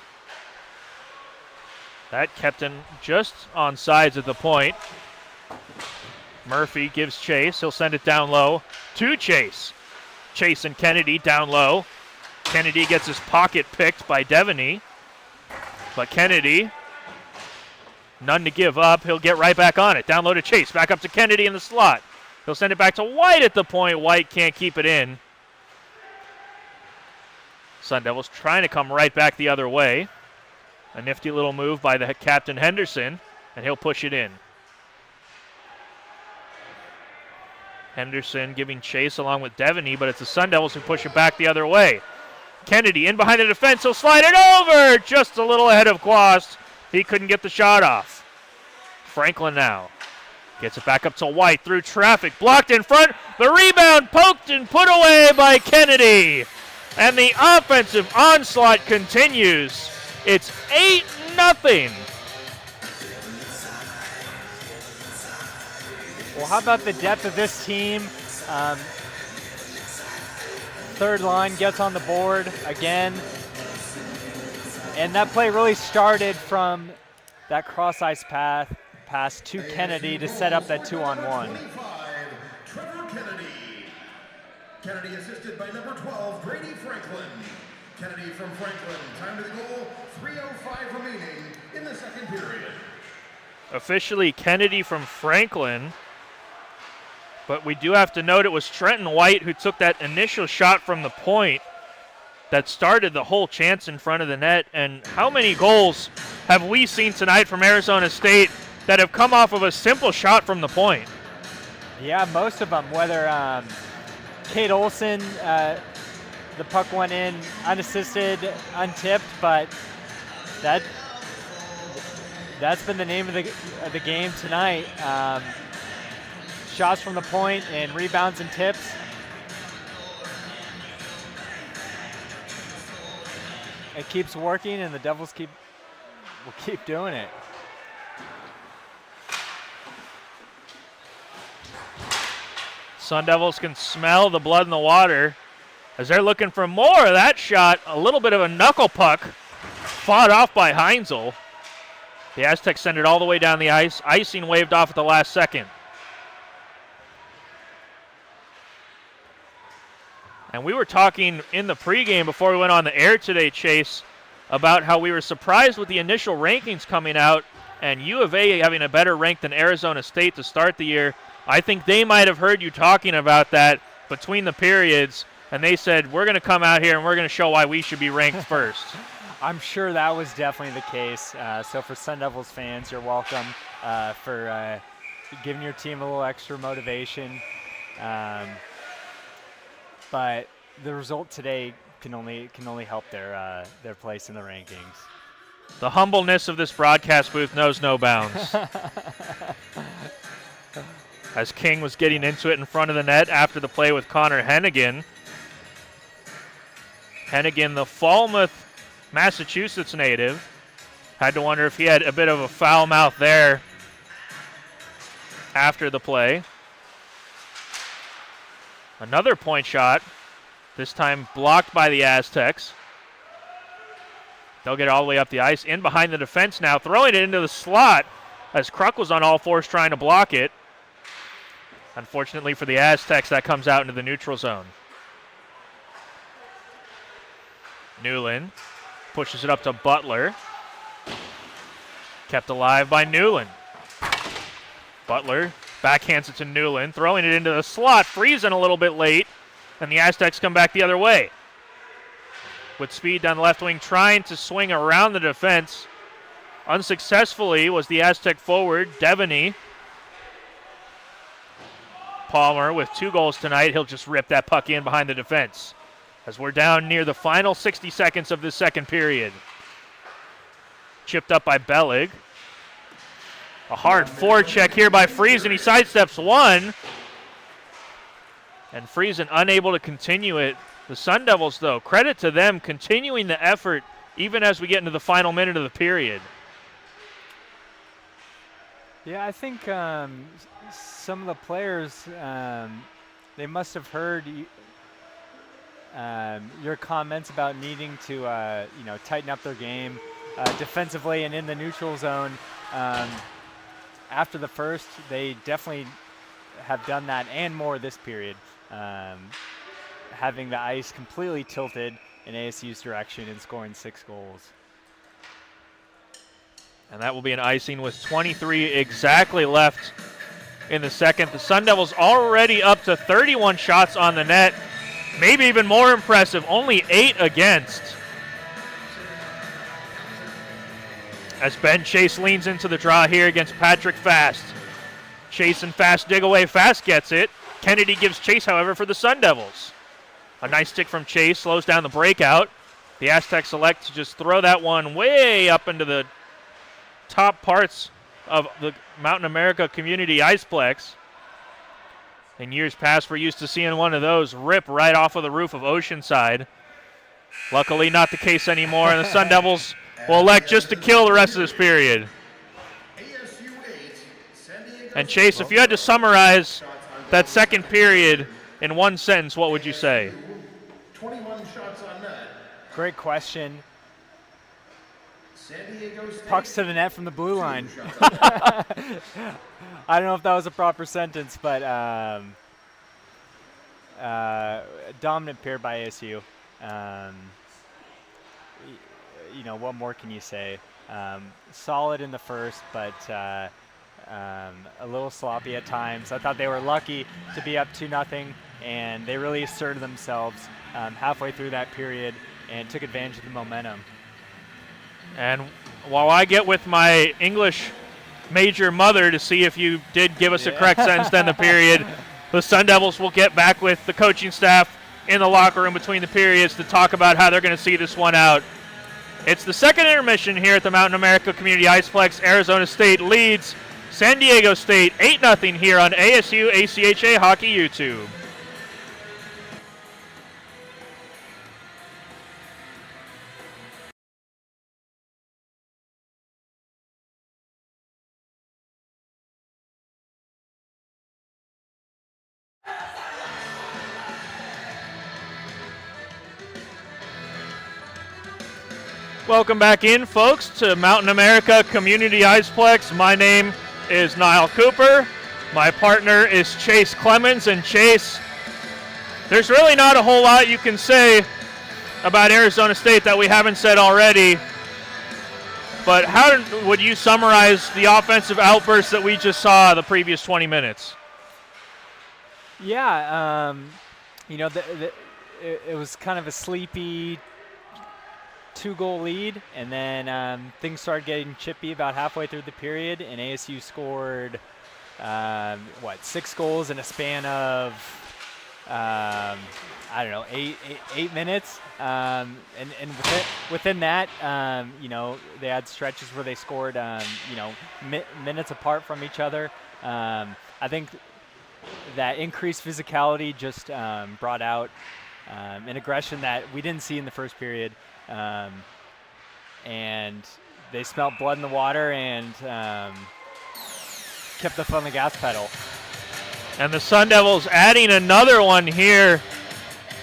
That kept him just on sides at the point. Murphy gives chase. He'll send it down low to Chase. Chase and Kennedy down low. Kennedy gets his pocket picked by Devaney. But Kennedy, none to give up. He'll get right back on it. Down low to Chase. Back up to Kennedy in the slot. He'll send it back to White at the point. White can't keep it in. Sun Devils trying to come right back the other way. A nifty little move by the captain Henderson, and he'll push it in. Henderson giving chase along with Devaney, but it's the Sun Devils who push it back the other way. Kennedy in behind the defense. He'll slide it over just a little ahead of Quast. He couldn't get the shot off. Franklin now gets it back up to White through traffic. Blocked in front. The rebound poked and put away by Kennedy. And the offensive onslaught continues. It's 8-0. Well, how about the depth of this team? Third line gets on the board again. And that play really started from that cross-ice pass to Kennedy to set up that 2-on-1. Trevor Kennedy. Kennedy assisted by number 12, Brady Franklin. Kennedy from Franklin. Time to the goal, 3:05 remaining in the second period. Officially Kennedy from Franklin. But we do have to note it was Trenton White who took that initial shot from the point that started the whole chance in front of the net. And how many goals have we seen tonight from Arizona State that have come off of a simple shot from the point? Yeah, most of them. Whether Kate Olsen, the puck went in unassisted, untipped, but that's been the name of the game tonight. Shots from the point and rebounds and tips. It keeps working, and the Devils will keep doing it. Sun Devils can smell the blood in the water as they're looking for more of that shot. A little bit of a knuckle puck fought off by Heinzel. The Aztecs send it all the way down the ice. Icing waved off at the last second. And we were talking in the pregame before we went on the air today, Chase, about how we were surprised with the initial rankings coming out and U of A having a better rank than Arizona State to start the year. I think they might have heard you talking about that between the periods, and they said, we're going to come out here and we're going to show why we should be ranked first. I'm sure that was definitely the case. So for Sun Devils fans, you're welcome for giving your team a little extra motivation. But the result today can only help their place in the rankings. The humbleness of this broadcast booth knows no bounds. As King was getting into it in front of the net after the play with Connor Hennigan. Hennigan, the Falmouth, Massachusetts native. Had to wonder if he had a bit of a foul mouth there after the play. Another point shot, this time blocked by the Aztecs. They'll get it all the way up the ice, in behind the defense now, throwing it into the slot as Kruk was on all fours trying to block it. Unfortunately for the Aztecs, that comes out into the neutral zone. Newland pushes it up to Butler. Kept alive by Newland. Butler backhands it to Newland, throwing it into the slot, freezing a little bit late, and the Aztecs come back the other way. With speed down the left wing, trying to swing around the defense. Unsuccessfully was the Aztec forward, Devaney. Palmer with 2 goals tonight. He'll just rip that puck in behind the defense as we're down near the final 60 seconds of this second period. Chipped up by Bellig. A hard forecheck here by Friesen. He sidesteps one. And Friesen unable to continue it. The Sun Devils, though, credit to them continuing the effort even as we get into the final minute of the period. Yeah, I think some of the players, they must have heard your comments about needing to, tighten up their game defensively and in the neutral zone. After the first, they definitely have done that and more this period, having the ice completely tilted in ASU's direction and scoring 6 goals. And that will be an icing with 23 exactly left in the second. The Sun Devils already up to 31 shots on the net. Maybe even more impressive, only 8 against. As Ben Chase leans into the draw here against Patrick Fast. Chase and Fast dig away. Fast gets it. Kennedy gives Chase, however, for the Sun Devils. A nice stick from Chase, slows down the breakout. The Aztecs elect to just throw that one way up into the top parts of the Mountain America Community Iceplex. In years past, we're used to seeing one of those rip right off of the roof of Oceanside. Luckily, not the case anymore, and the Sun Devils will elect just to kill the rest of this period. And Chase, if you had to summarize that second period in one sentence, what would you say? 21 shots on net. Great question. Pucks to the net from the blue line. I don't know if that was a proper sentence, but dominant pair by ASU. What more can you say? Solid in the first, but a little sloppy at times. I thought they were lucky to be up 2-0, and they really asserted themselves halfway through that period and took advantage of the momentum. And while I get with my English major mother to see if you did give us a correct sentence then the period, the Sun Devils will get back with the coaching staff in the locker room between the periods to talk about how they're going to see this one out. It's the second intermission here at the Mountain America Community Iceplex. Arizona State leads San Diego State 8-0 here on ASU ACHA Hockey YouTube. Welcome back in, folks, to Mountain America Community Iceplex. My name is Niall Cooper. My partner is Chase Clemens. And Chase, there's really not a whole lot you can say about Arizona State that we haven't said already. But how would you summarize the offensive outburst that we just saw the previous 20 minutes? Yeah, it was kind of a sleepy 2-goal lead, and then things started getting chippy about halfway through the period, and ASU scored 6 goals in a span of I don't know, 8 minutes, and within that, they had stretches where they scored minutes apart from each other. I think that increased physicality just brought out an aggression that we didn't see in the first period. And they smelled blood in the water and kept the foot on the gas pedal. And the Sun Devils adding another one here,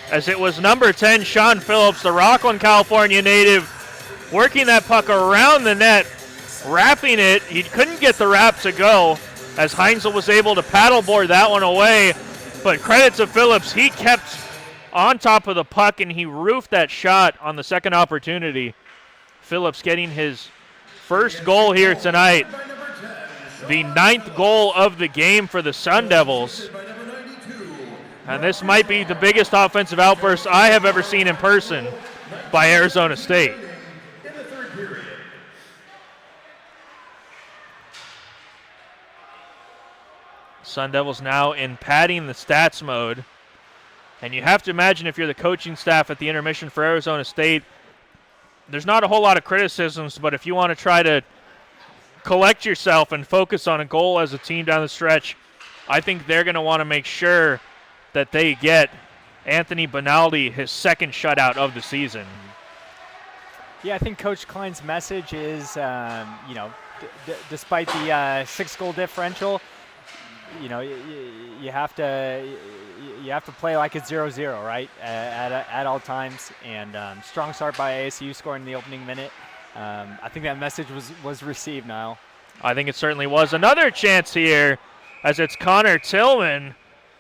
as it was number 10, Sean Phillips, the Rockland, California native, working that puck around the net, wrapping it. He couldn't get the wrap to go, as Heinzel was able to paddleboard that one away. But credit to Phillips, he kept on top of the puck and he roofed that shot on the second opportunity. Phillips getting his first goal here tonight. The 9th goal of the game for the Sun Devils. And this might be the biggest offensive outburst I have ever seen in person by Arizona State. Sun Devils now in padding the stats mode. And you have to imagine, if you're the coaching staff at the intermission for Arizona State, there's not a whole lot of criticisms, but if you want to try to collect yourself and focus on a goal as a team down the stretch, I think they're going to want to make sure that they get Anthony Bonaldi his second shutout of the season. Yeah, I think Coach Klein's message is, despite the 6-goal differential, you have to play like it's 0-0, right, at all times. And strong start by ASU, scoring in the opening minute. I think that message was received, Niall. I think it certainly was. Another chance here, as it's Connor Tillman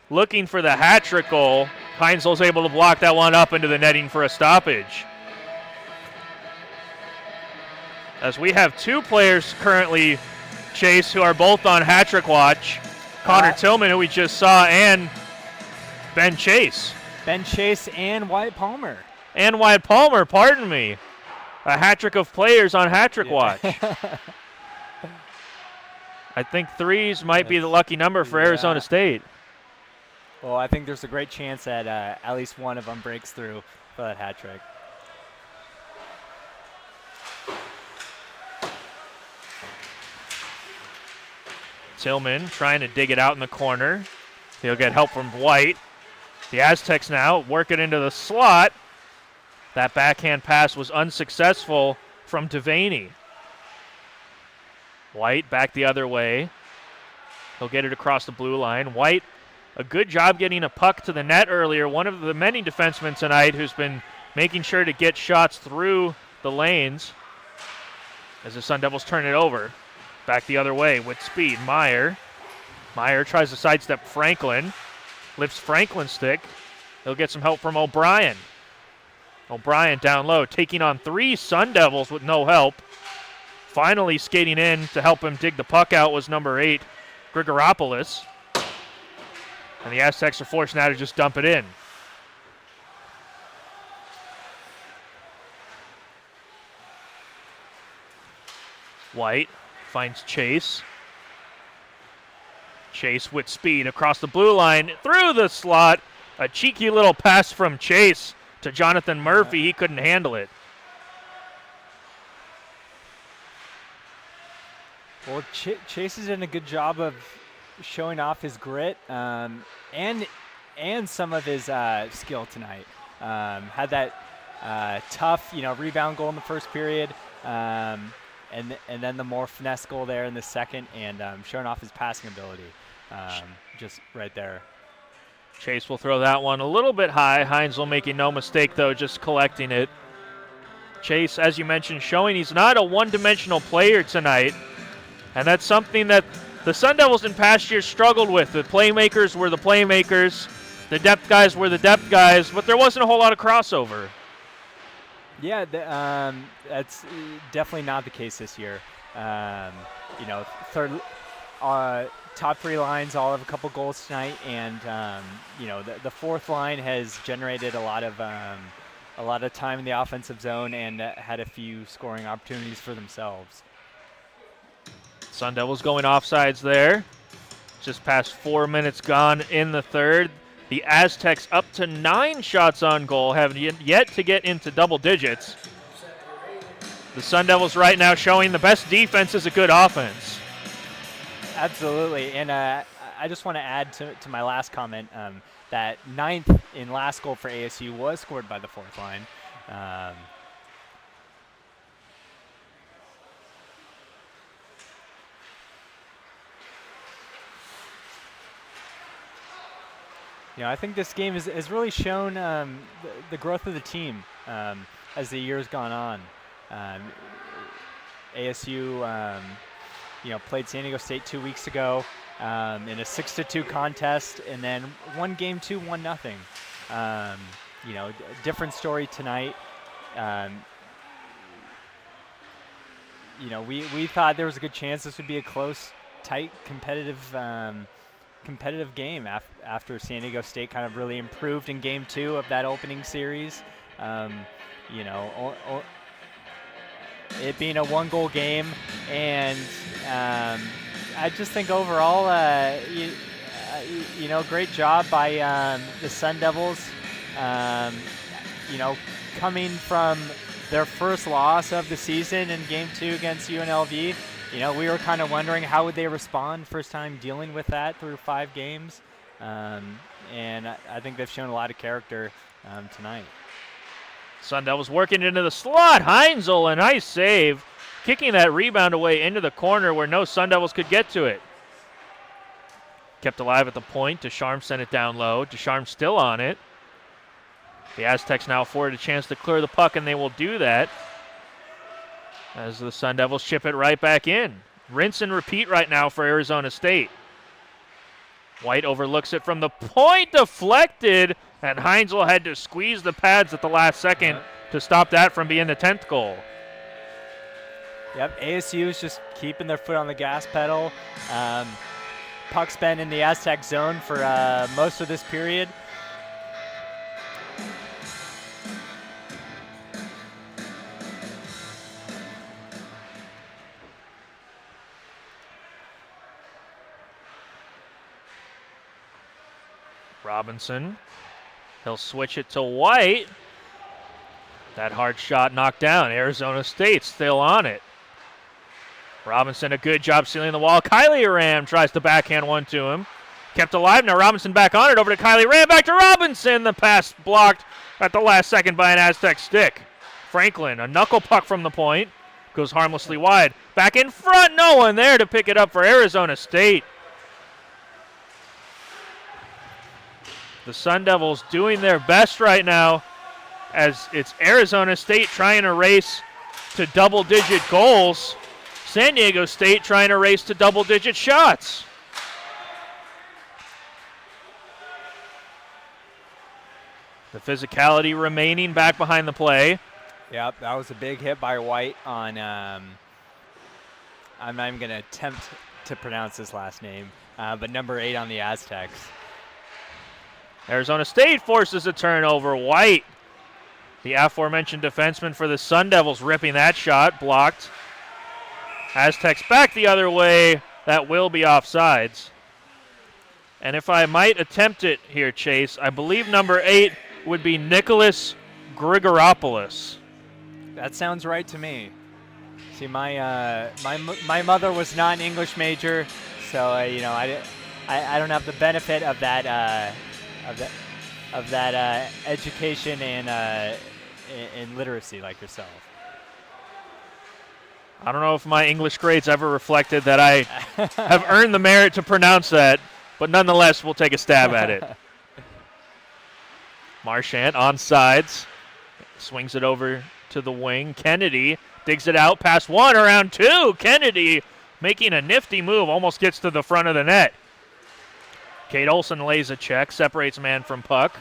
looking for the hat-trick goal. Heinzel's able to block that one up into the netting for a stoppage. As we have 2 players currently, Chase, who are both on hat-trick watch. Connor Tillman, who we just saw, and Ben Chase. Ben Chase and Wyatt Palmer. And Wyatt Palmer, pardon me. A hat-trick of players on hat-trick watch. I think 3s might be the lucky number for Arizona State. Well, I think there's a great chance that at least one of them breaks through for that hat trick. Tillman trying to dig it out in the corner. He'll get help from White. The Aztecs now work it into the slot. That backhand pass was unsuccessful from Devaney. White back the other way. He'll get it across the blue line. White, a good job getting a puck to the net earlier. One of the many defensemen tonight who's been making sure to get shots through the lanes as the Sun Devils turn it over. Back the other way with speed. Meyer tries to sidestep Franklin. Lifts Franklin's stick. He'll get some help from O'Brien. O'Brien down low, taking on 3 Sun Devils with no help. Finally skating in to help him dig the puck out was number 8, Grigoropoulos. And the Aztecs are forced now to just dump it in. White finds Chase. Chase with speed across the blue line, through the slot. A cheeky little pass from Chase to Jonathan Murphy. He couldn't handle it. Well, Chase is doing a good job of showing off his grit and some of his skill tonight. Had that tough, rebound goal in the first period, and then the more finesse goal there in the second, and showing off his passing ability, just right there. Chase will throw that one a little bit high. Heinzel making no mistake, though, just collecting it. Chase, as you mentioned, showing he's not a one-dimensional player tonight, and that's something that the Sun Devils in past years struggled with. The playmakers were the playmakers, the depth guys were the depth guys, but there wasn't a whole lot of crossover. Yeah, that's definitely not the case this year. Top three lines all have a couple goals tonight, and the fourth line has generated a lot of time in the offensive zone and had a few scoring opportunities for themselves. Sun Devils going offsides there. Just past 4 minutes gone in the third. The Aztecs up to 9 shots on goal, have yet to get into double digits. The Sun Devils right now showing the best defense is a good offense. Absolutely, and I just want to add to my last comment that 9th in last goal for ASU was scored by the fourth line. I think this game has really shown the growth of the team as the year's gone on. ASU, played San Diego State 2 weeks ago in a 6-2 contest, and then won game 2, 1-0. Different story tonight. We thought there was a good chance this would be a close, tight, competitive game after San Diego State kind of really improved in game 2 of that opening series. It being a 1-goal game, and I just think overall, great job by the Sun Devils. Coming from their first loss of the season in game 2 against UNLV. We were kind of wondering how would they respond first time dealing with that through 5 games. And I think they've shown a lot of character tonight. Sun Devils working into the slot. Heinzel, a nice save. Kicking that rebound away into the corner where no Sun Devils could get to it. Kept alive at the point. Descharmes sent it down low. Descharmes still on it. The Aztecs now afforded a chance to clear the puck, and they will do that as the Sun Devils chip it right back in. Rinse and repeat right now for Arizona State. White overlooks it from the point, deflected, and Heinzel had to squeeze the pads at the last second to stop that from being the 10th goal. Yep, ASU is just keeping their foot on the gas pedal. Puck's been in the Aztec zone for most of this period. Robinson, he'll switch it to White. That hard shot knocked down. Arizona State still on it. Robinson, a good job sealing the wall. Kylie Ram tries to backhand one to him. Kept alive. Now Robinson back on it. Over to Kylie Ram. Back to Robinson. The pass blocked at the last second by an Aztec stick. Franklin, a knuckle puck from the point. Goes harmlessly wide. Back in front. No one there to pick it up for Arizona State. The Sun Devils doing their best right now as it's Arizona State trying to race to double-digit goals. San Diego State trying to race to double-digit shots. The physicality remaining back behind the play. Yep, that was a big hit by White on, I'm not even going to attempt to pronounce his last name, but number 8 on the Aztecs. Arizona State forces a turnover. White, the aforementioned defenseman for the Sun Devils, ripping that shot, blocked. Aztecs back the other way. That will be offsides. And if I might attempt it here, Chase, I believe number 8 would be Nicholas Grigoropoulos. That sounds right to me. See, my mother was not an English major, so I don't have the benefit of that education and in literacy like yourself. I don't know if my English grades ever reflected that I have earned the merit to pronounce that, but nonetheless, we'll take a stab at it. Marchand on sides, swings it over to the wing. Kennedy digs it out past 1, around 2. Kennedy making a nifty move, almost gets to the front of the net. Kate Olsen lays a check, separates man from puck.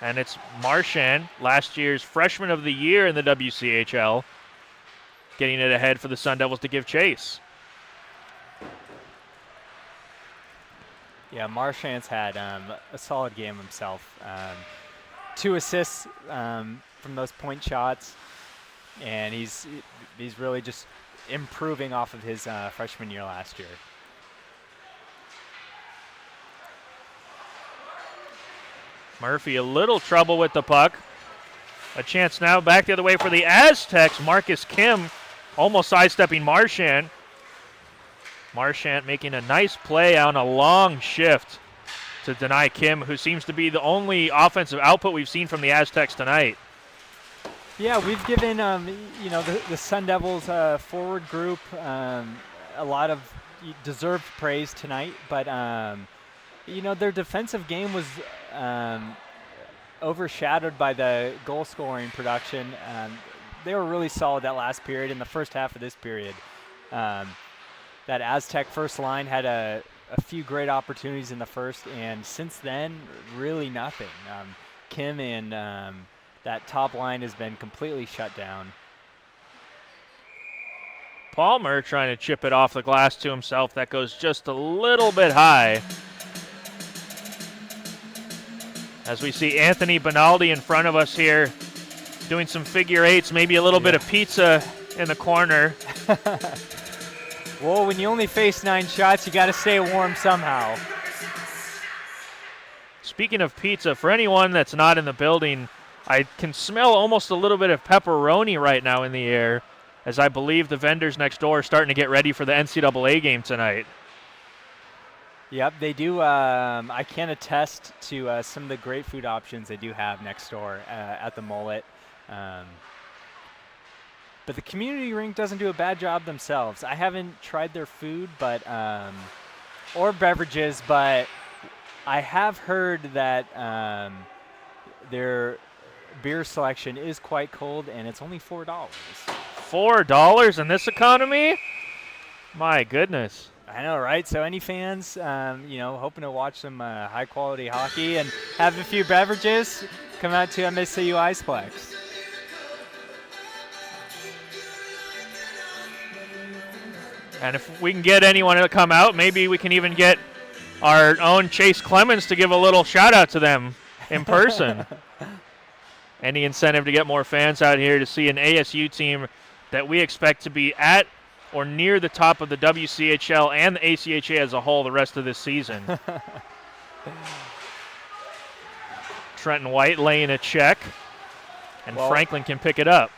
And it's Marchand, last year's Freshman of the Year in the WCHL, getting it ahead for the Sun Devils to give chase. Yeah, Marchand's had a solid game himself. 2 assists from those point shots, and he's really just improving off of his freshman year last year. Murphy a little trouble with the puck. A chance now back the other way for the Aztecs. Marcus Kim almost sidestepping Marchand. Marchand making a nice play on a long shift to deny Kim, who seems to be the only offensive output we've seen from the Aztecs tonight. Yeah, we've given the Sun Devils forward group a lot of deserved praise tonight, but their defensive game was overshadowed by the goal scoring production. They were really solid that last period. In the first half of this period, that Aztec first line had a few great opportunities in the first, and since then, really nothing. Kim and that top line has been completely shut down. Palmer trying to chip it off the glass to himself. That goes just a little bit high. As we see Anthony Bonaldi in front of us here doing some figure eights, maybe a little bit of pizza in the corner. Well, when you only face 9 shots, you got to stay warm somehow. Speaking of pizza, for anyone that's not in the building, I can smell almost a little bit of pepperoni right now in the air, as I believe the vendors next door are starting to get ready for the NCAA game tonight. Yep, they do. I can attest to some of the great food options they do have next door at the Mullet. But the community rink doesn't do a bad job themselves. I haven't tried their food, but or beverages, but I have heard that their beer selection is quite cold, and it's only $4. $4 in this economy? My goodness. I know, right? So any fans, hoping to watch some high-quality hockey and have a few beverages, come out to MSU Iceplex. And if we can get anyone to come out, maybe we can even get our own Chase Clemens to give a little shout-out to them in person. Any incentive to get more fans out here to see an ASU team that we expect to be at or near the top of the WCHL and the ACHA as a whole the rest of this season. Trenton White laying a check, and Franklin can pick it up.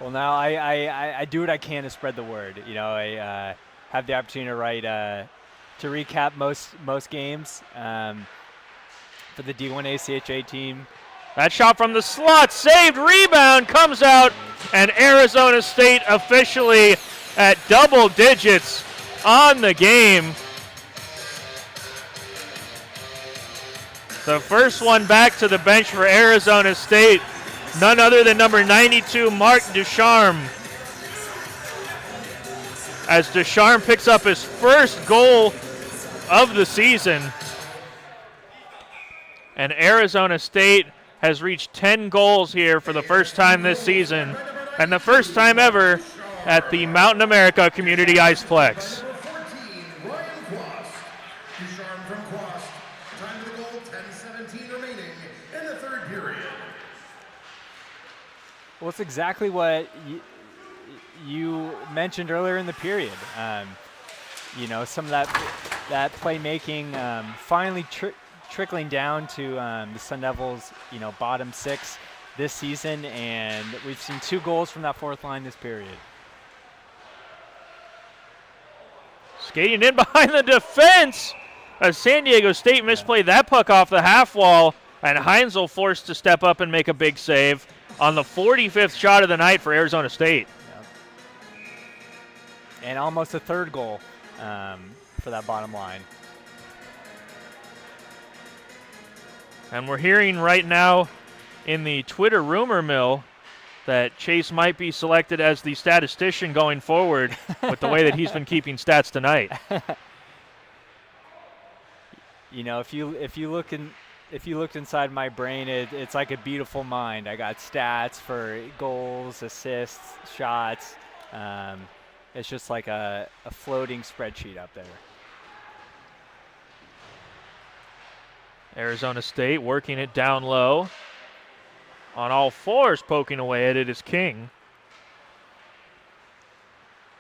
Well, now I do what I can to spread the word. I have the opportunity to write to recap most games for the D1 ACHA team. That shot from the slot, saved, rebound, comes out, and Arizona State officially at double digits on the game. The first one back to the bench for Arizona State, none other than number 92, Mark Ducharme. As Ducharme picks up his first goal of the season. And Arizona State has reached 10 goals here for the first time this season, and the first time ever at the Mountain America Community Iceplex. Well, it's exactly what you mentioned earlier in the period. Some of that playmaking finally trickling down to the Sun Devils, bottom 6 this season, and we've seen 2 goals from that fourth line this period. Skating in behind the defense as San Diego State misplayed that puck off the half wall, and Heinzel forced to step up and make a big save on the 45th shot of the night for Arizona State. Yep. And almost a third goal for that bottom line. And we're hearing right now in the Twitter rumor mill that Chase might be selected as the statistician going forward with the way that he's been keeping stats tonight. If you look if you looked inside my brain, it's like a beautiful mind. I got stats for goals, assists, shots. It's just like a floating spreadsheet up there. Arizona State working it down low. On all fours, poking away at it is King.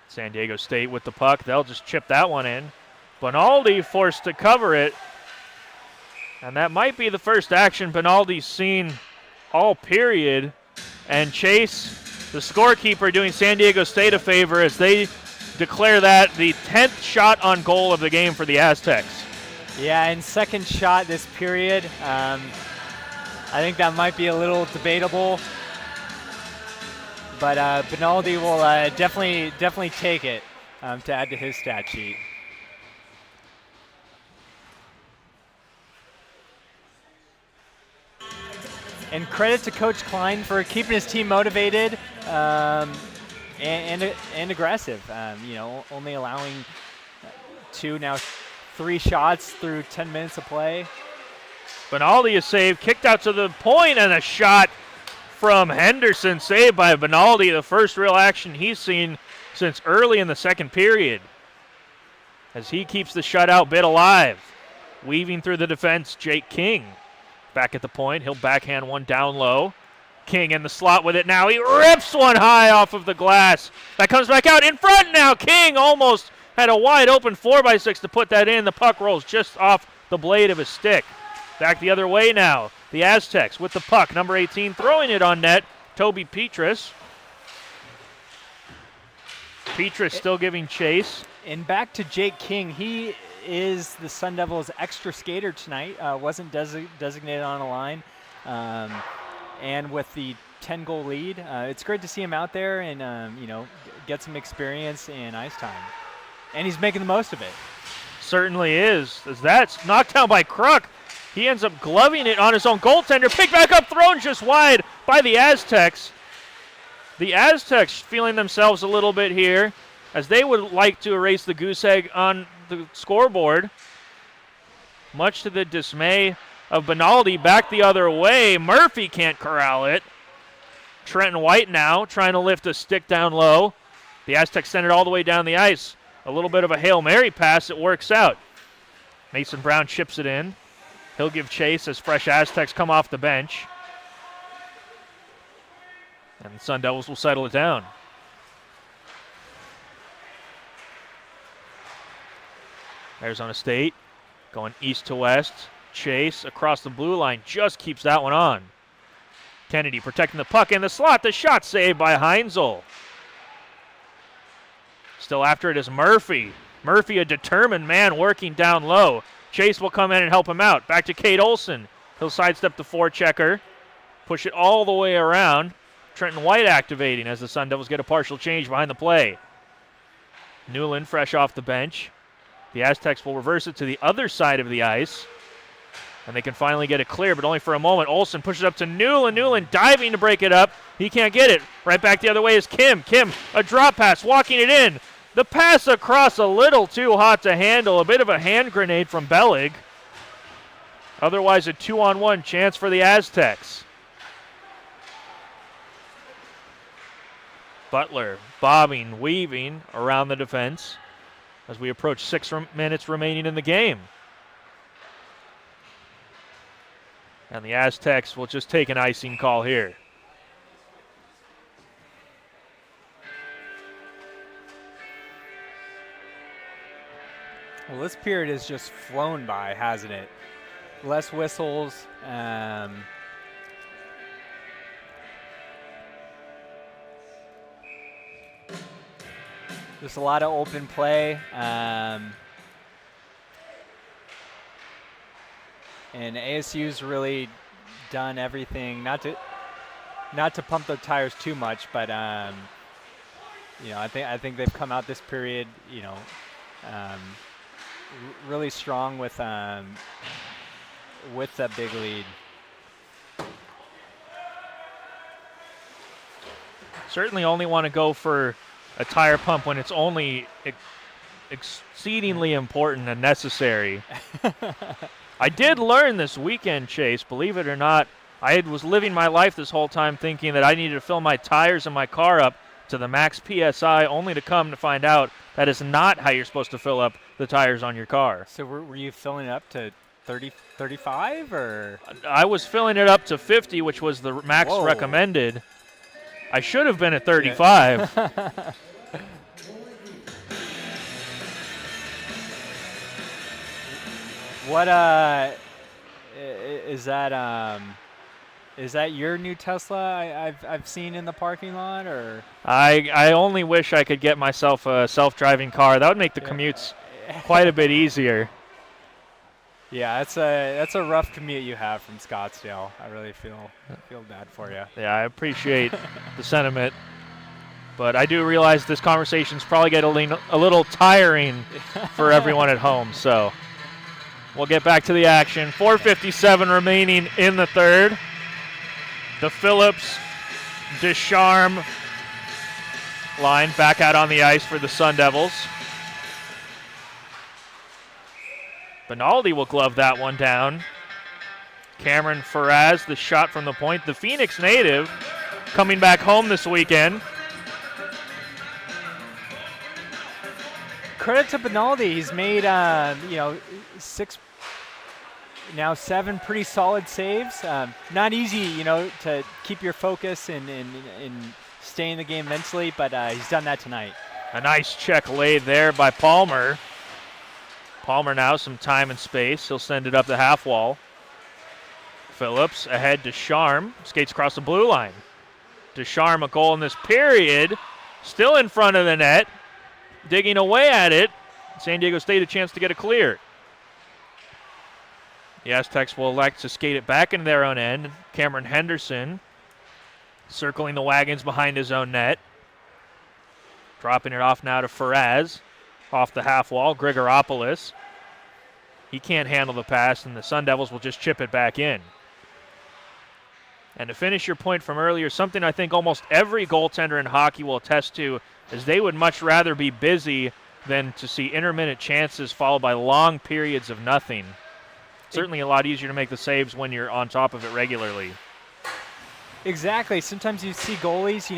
San Diego State with the puck. They'll just chip that one in. Benaldi forced to cover it. And that might be the first action Benaldi's seen all period. And Chase, the scorekeeper, doing San Diego State a favor as they declare that the 10th shot on goal of the game for the Aztecs. Yeah, and second shot this period. I think that might be a little debatable. But Benaldi will definitely take it to add to his stat sheet. And credit to Coach Klein for keeping his team motivated and aggressive. Only allowing 3 shots through 10 minutes of play. Benaldi is saved, kicked out to the point, and a shot from Henderson, saved by Benaldi, the first real action he's seen since early in the second period, as he keeps the shutout bid alive. Weaving through the defense, Jake King. Back at the point, he'll backhand one down low. King in the slot with it now. He rips one high off of the glass. That comes back out in front now. King almost had a wide open 4x6 to put that in. The puck rolls just off the blade of his stick. Back the other way now. The Aztecs with the puck. Number 18 throwing it on net. Toby Petrus. Petrus still giving chase. And back to Jake King. He is the Sun Devils' extra skater tonight. Wasn't designated on a line. And with the 10-goal lead, it's great to see him out there and get some experience and ice time. And he's making the most of it. Certainly is. As that's knocked down by Kruk. He ends up gloving it on his own goaltender. Picked back up, thrown just wide by the Aztecs. The Aztecs feeling themselves a little bit here, as they would like to erase the goose egg on the scoreboard. Much to the dismay of Benaldi. Back the other way. Murphy can't corral it. Trenton White now trying to lift a stick down low. The Aztecs send it all the way down the ice. A little bit of a Hail Mary pass. It works out. Mason Brown chips it in. He'll give chase as fresh Aztecs come off the bench. And the Sun Devils will settle it down. Arizona State going east to west. Chase across the blue line just keeps that one on. Kennedy protecting the puck in the slot. The shot saved by Heinzel. Still after it is Murphy. Murphy, a determined man working down low. Chase will come in and help him out. Back to Cade Olson. He'll sidestep the forechecker. Push it all the way around. Trenton White activating as the Sun Devils get a partial change behind the play. Newland fresh off the bench. The Aztecs will reverse it to the other side of the ice. And they can finally get it clear, but only for a moment. Olson pushes it up to Newland. Newland diving to break it up. He can't get it. Right back the other way is Kim. Kim, a drop pass, walking it in. The pass across a little too hot to handle. A bit of a hand grenade from Bellig. Otherwise a 2-on-1 chance for the Aztecs. Butler bobbing, weaving around the defense as we approach 6 minutes remaining in the game. And the Aztecs will just take an icing call here. Well, this period has just flown by, hasn't it? Less whistles. There's a lot of open play. And ASU's really done everything, not to pump the tires too much, but I think they've come out this period, really strong with that big lead. Certainly only want to go for a tire pump when it's only exceedingly important and necessary. I did learn this weekend, Chase, believe it or not. I was living my life this whole time thinking that I needed to fill my tires in my car up to the max PSI, only to come to find out that is not how you're supposed to fill up the tires on your car. So were you filling it up to 30, 35, or? I was filling it up to 50, which was the max Whoa. recommended. I should have been at 35. Yeah. What is that? Is that your new Tesla I've seen in the parking lot, or? I only wish I could get myself a self-driving car. That would make the commutes quite a bit easier. Yeah, that's a rough commute you have from Scottsdale. I really feel bad for you. Yeah, I appreciate the sentiment, but I do realize this conversation's probably getting a little tiring for everyone at home. So we'll get back to the action. 4:57 remaining in the third. The Phillips Descharme line back out on the ice for the Sun Devils. Benaldi will glove that one down. Cameron Faraz, the shot from the point. The Phoenix native coming back home this weekend. Credit to Benaldi. He's made 7 pretty solid saves. Not easy, to keep your focus and stay in the game mentally, but he's done that tonight. A nice check laid there by Palmer. Palmer now some time and space. He'll send it up the half wall. Phillips ahead to Descharme. Skates across the blue line. Descharme, a goal in this period. Still in front of the net. Digging away at it. San Diego State a chance to get it clear. The Aztecs will elect to skate it back into their own end. Cameron Henderson circling the wagons behind his own net. Dropping it off now to Faraz. Off the half wall, Grigoropoulos. He can't handle the pass, and the Sun Devils will just chip it back in. And to finish your point from earlier, something I think almost every goaltender in hockey will attest to is they would much rather be busy than to see intermittent chances followed by long periods of nothing. Certainly a lot easier to make the saves when you're on top of it regularly. Exactly. Sometimes you see goalies,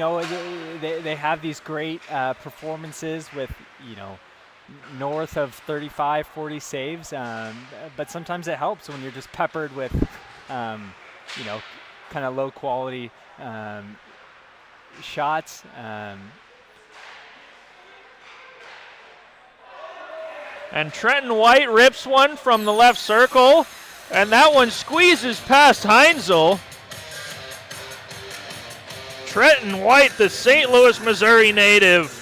they have these great performances with, north of 35, 40 saves. But sometimes it helps when you're just peppered with, kind of low quality shots. And Trenton White rips one from the left circle, and that one squeezes past Heinzel. Trenton White, the St. Louis, Missouri native,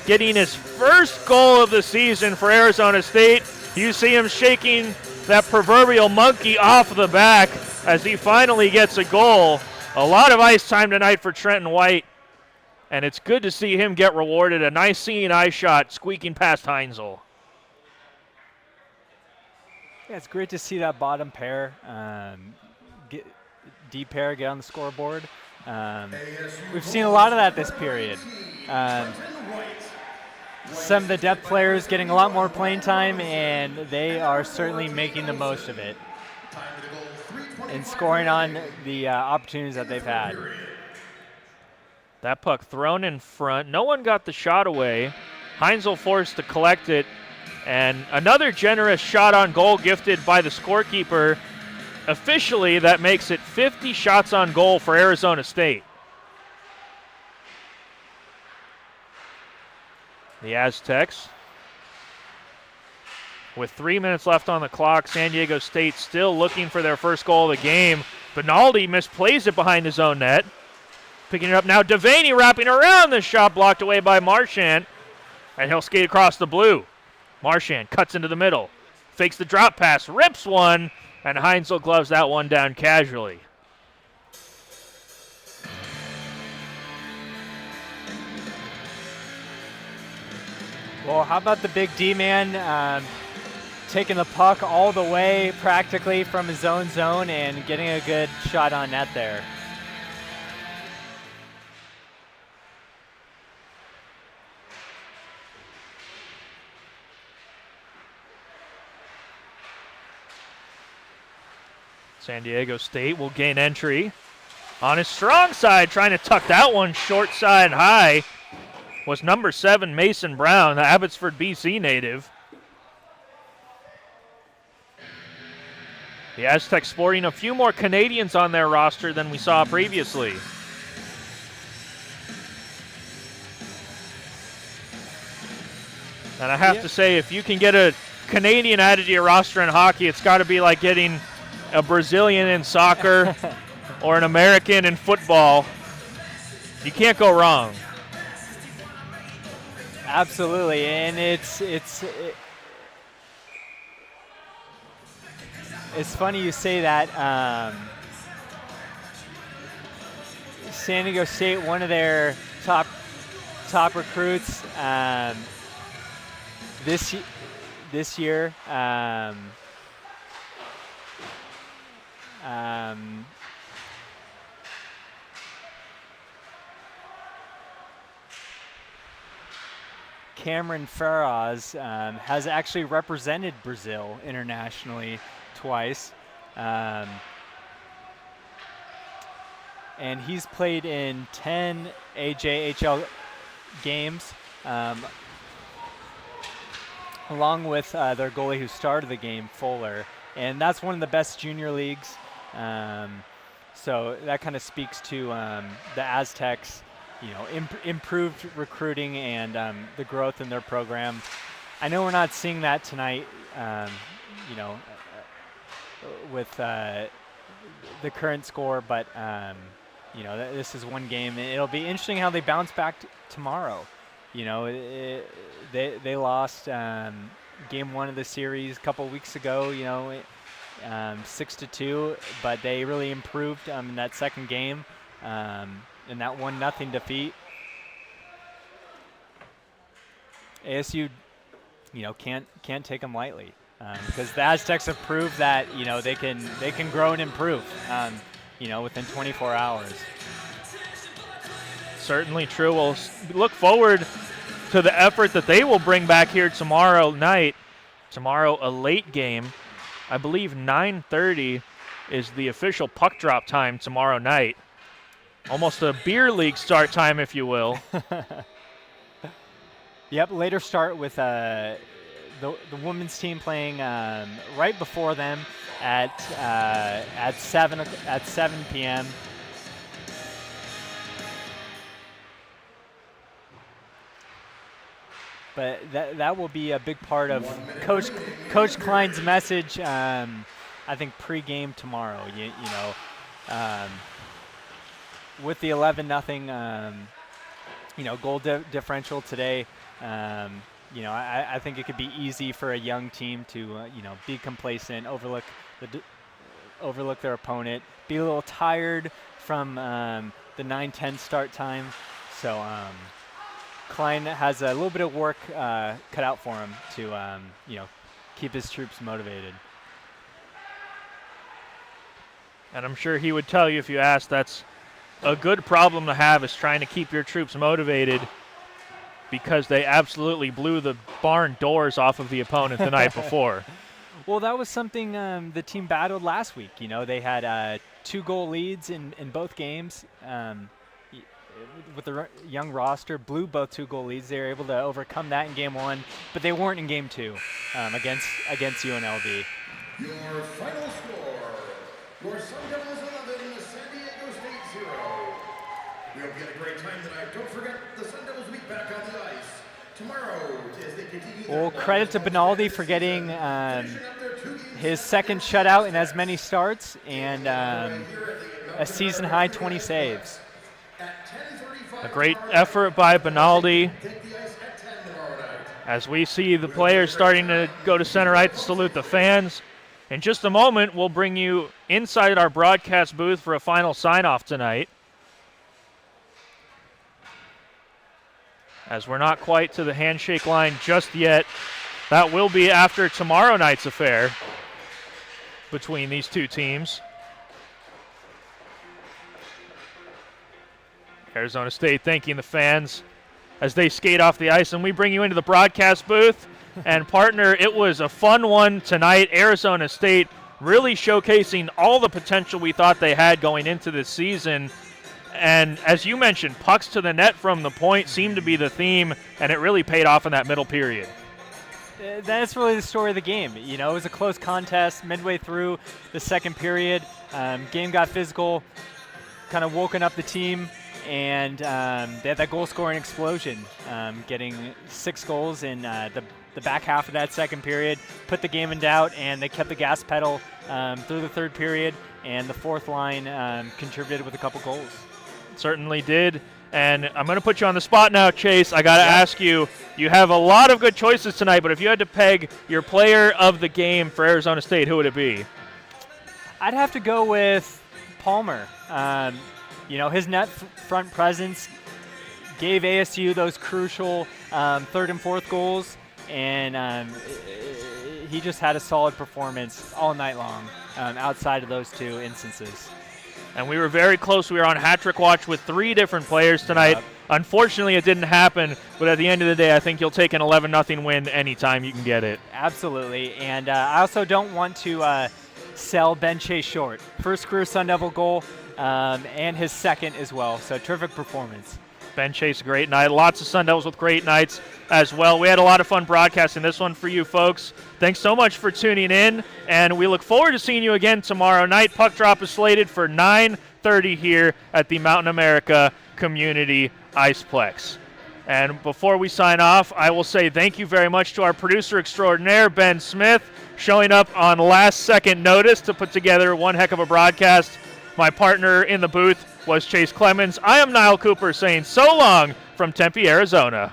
getting his first goal of the season for Arizona State. You see him shaking that proverbial monkey off the back as he finally gets a goal. A lot of ice time tonight for Trenton White, and it's good to see him get rewarded. A nice seeing eye shot squeaking past Heinzel. Yeah, it's great to see that bottom pair, D pair get on the scoreboard. We've seen a lot of that this period. Some of the depth players getting a lot more playing time, and they are certainly making the most of it and scoring on the opportunities that they've had. That puck thrown in front. No one got the shot away. Heinzel forced to collect it. And another generous shot on goal gifted by the scorekeeper. Officially, that makes it 50 shots on goal for Arizona State. The Aztecs, with 3 minutes left on the clock, San Diego State still looking for their first goal of the game. Benaldi misplays it behind his own net. Picking it up now, Devaney wrapping around the shot, blocked away by Marchand, and he'll skate across the blue. Marchand cuts into the middle, fakes the drop pass, rips one, and Heinzel gloves that one down casually. Well, how about the big D-man taking the puck all the way practically from his own zone and getting a good shot on net there. San Diego State will gain entry. On his strong side, trying to tuck that one short side high, was number 7, Mason Brown, the Abbotsford, BC native. The Aztecs sporting a few more Canadians on their roster than we saw previously. And I have to say, if you can get a Canadian added to your roster in hockey, it's got to be like getting a Brazilian in soccer or an American in football. You can't go wrong. Absolutely, and it's funny you say that. San Diego State, one of their top recruits this year. Cameron Ferraz has actually represented Brazil internationally twice. And he's played in 10 AJHL games, along with their goalie who started the game, Fuller. And that's one of the best junior leagues. So that kind of speaks to the Aztecs, improved recruiting and the growth in their program. I know we're not seeing that tonight, with the current score, but this is one game. It'll be interesting how they bounce back tomorrow. They lost game 1 of the series a couple weeks ago. 6-2, but they really improved in that second game. In that 1-0 defeat. ASU, can't take them lightly, because the Aztecs have proved that they can grow and improve, within 24 hours. Certainly true. We'll look forward to the effort that they will bring back here tomorrow night. Tomorrow, a late game. I believe 9:30 is the official puck drop time tomorrow night. Almost a beer league start time, if you will. Yep, later start with the women's team playing right before them at 7 p.m. But that will be a big part of Coach Klein's message. I think pre-game tomorrow. With the 11-0, goal differential today, I think it could be easy for a young team to, be complacent, overlook their opponent, be a little tired from the 9-10 start time. So Klein has a little bit of work cut out for him to, keep his troops motivated. And I'm sure he would tell you if you asked, that's a good problem to have, is trying to keep your troops motivated, because they absolutely blew the barn doors off of the opponent the night before. Well, that was something the team battled last week. They had 2-goal leads in both games. With the young roster, blew both 2-goal leads. They were able to overcome that in game 1, but they weren't in game 2 against UNLV. Your final score, your Sun Devils 11, San Diego State 0. We hope you had a great time tonight. Don't forget, the Sun Devils will be back on the ice tomorrow as they continue. Well, credit to Benaldi for getting his second shutout in as many starts and a season-high 20 saves. A great effort by Benaldi. As we see the players starting to go to center ice to salute the fans. In just a moment, we'll bring you inside our broadcast booth for a final sign-off tonight. As we're not quite to the handshake line just yet. That will be after tomorrow night's affair between these two teams. Arizona State thanking the fans as they skate off the ice, and we bring you into the broadcast booth. And partner, it was a fun one tonight. Arizona State really showcasing all the potential we thought they had going into this season. And as you mentioned, pucks to the net from the point seemed to be the theme, and it really paid off in that middle period. That's really the story of the game. You know, it was a close contest midway through the second period. Game got physical, kind of woken up the team, and they had that goal-scoring explosion, getting 6 goals in the back half of that second period, put the game in doubt, and they kept the gas pedal through the third period, and the fourth line contributed with a couple goals. Certainly did. And I'm going to put you on the spot now, Chase. I got to ask you, you have a lot of good choices tonight, but if you had to peg your player of the game for Arizona State, who would it be? I'd have to go with Palmer. You know, his net front presence gave ASU those crucial third and fourth goals, and he just had a solid performance all night long outside of those 2 instances. And we were very close. We were on hat-trick watch with 3 different players tonight. Yep. Unfortunately, it didn't happen, but at the end of the day, I think you'll take an 11-0 win anytime you can get it. Absolutely, and I also don't want to sell Ben Chase short. First career Sun Devil goal, and his second as well, so terrific performance. Ben Chase, a great night. Lots of Sun Devils with great nights as well. We had a lot of fun broadcasting this one for you folks. Thanks so much for tuning in, and we look forward to seeing you again tomorrow night. Puck Drop is slated for 9:30 here at the Mountain America Community Iceplex. And before we sign off, I will say thank you very much to our producer extraordinaire, Ben Smith, showing up on last-second notice to put together one heck of a broadcast. My partner in the booth was Chase Clemens. I am Niall Cooper saying so long from Tempe, Arizona.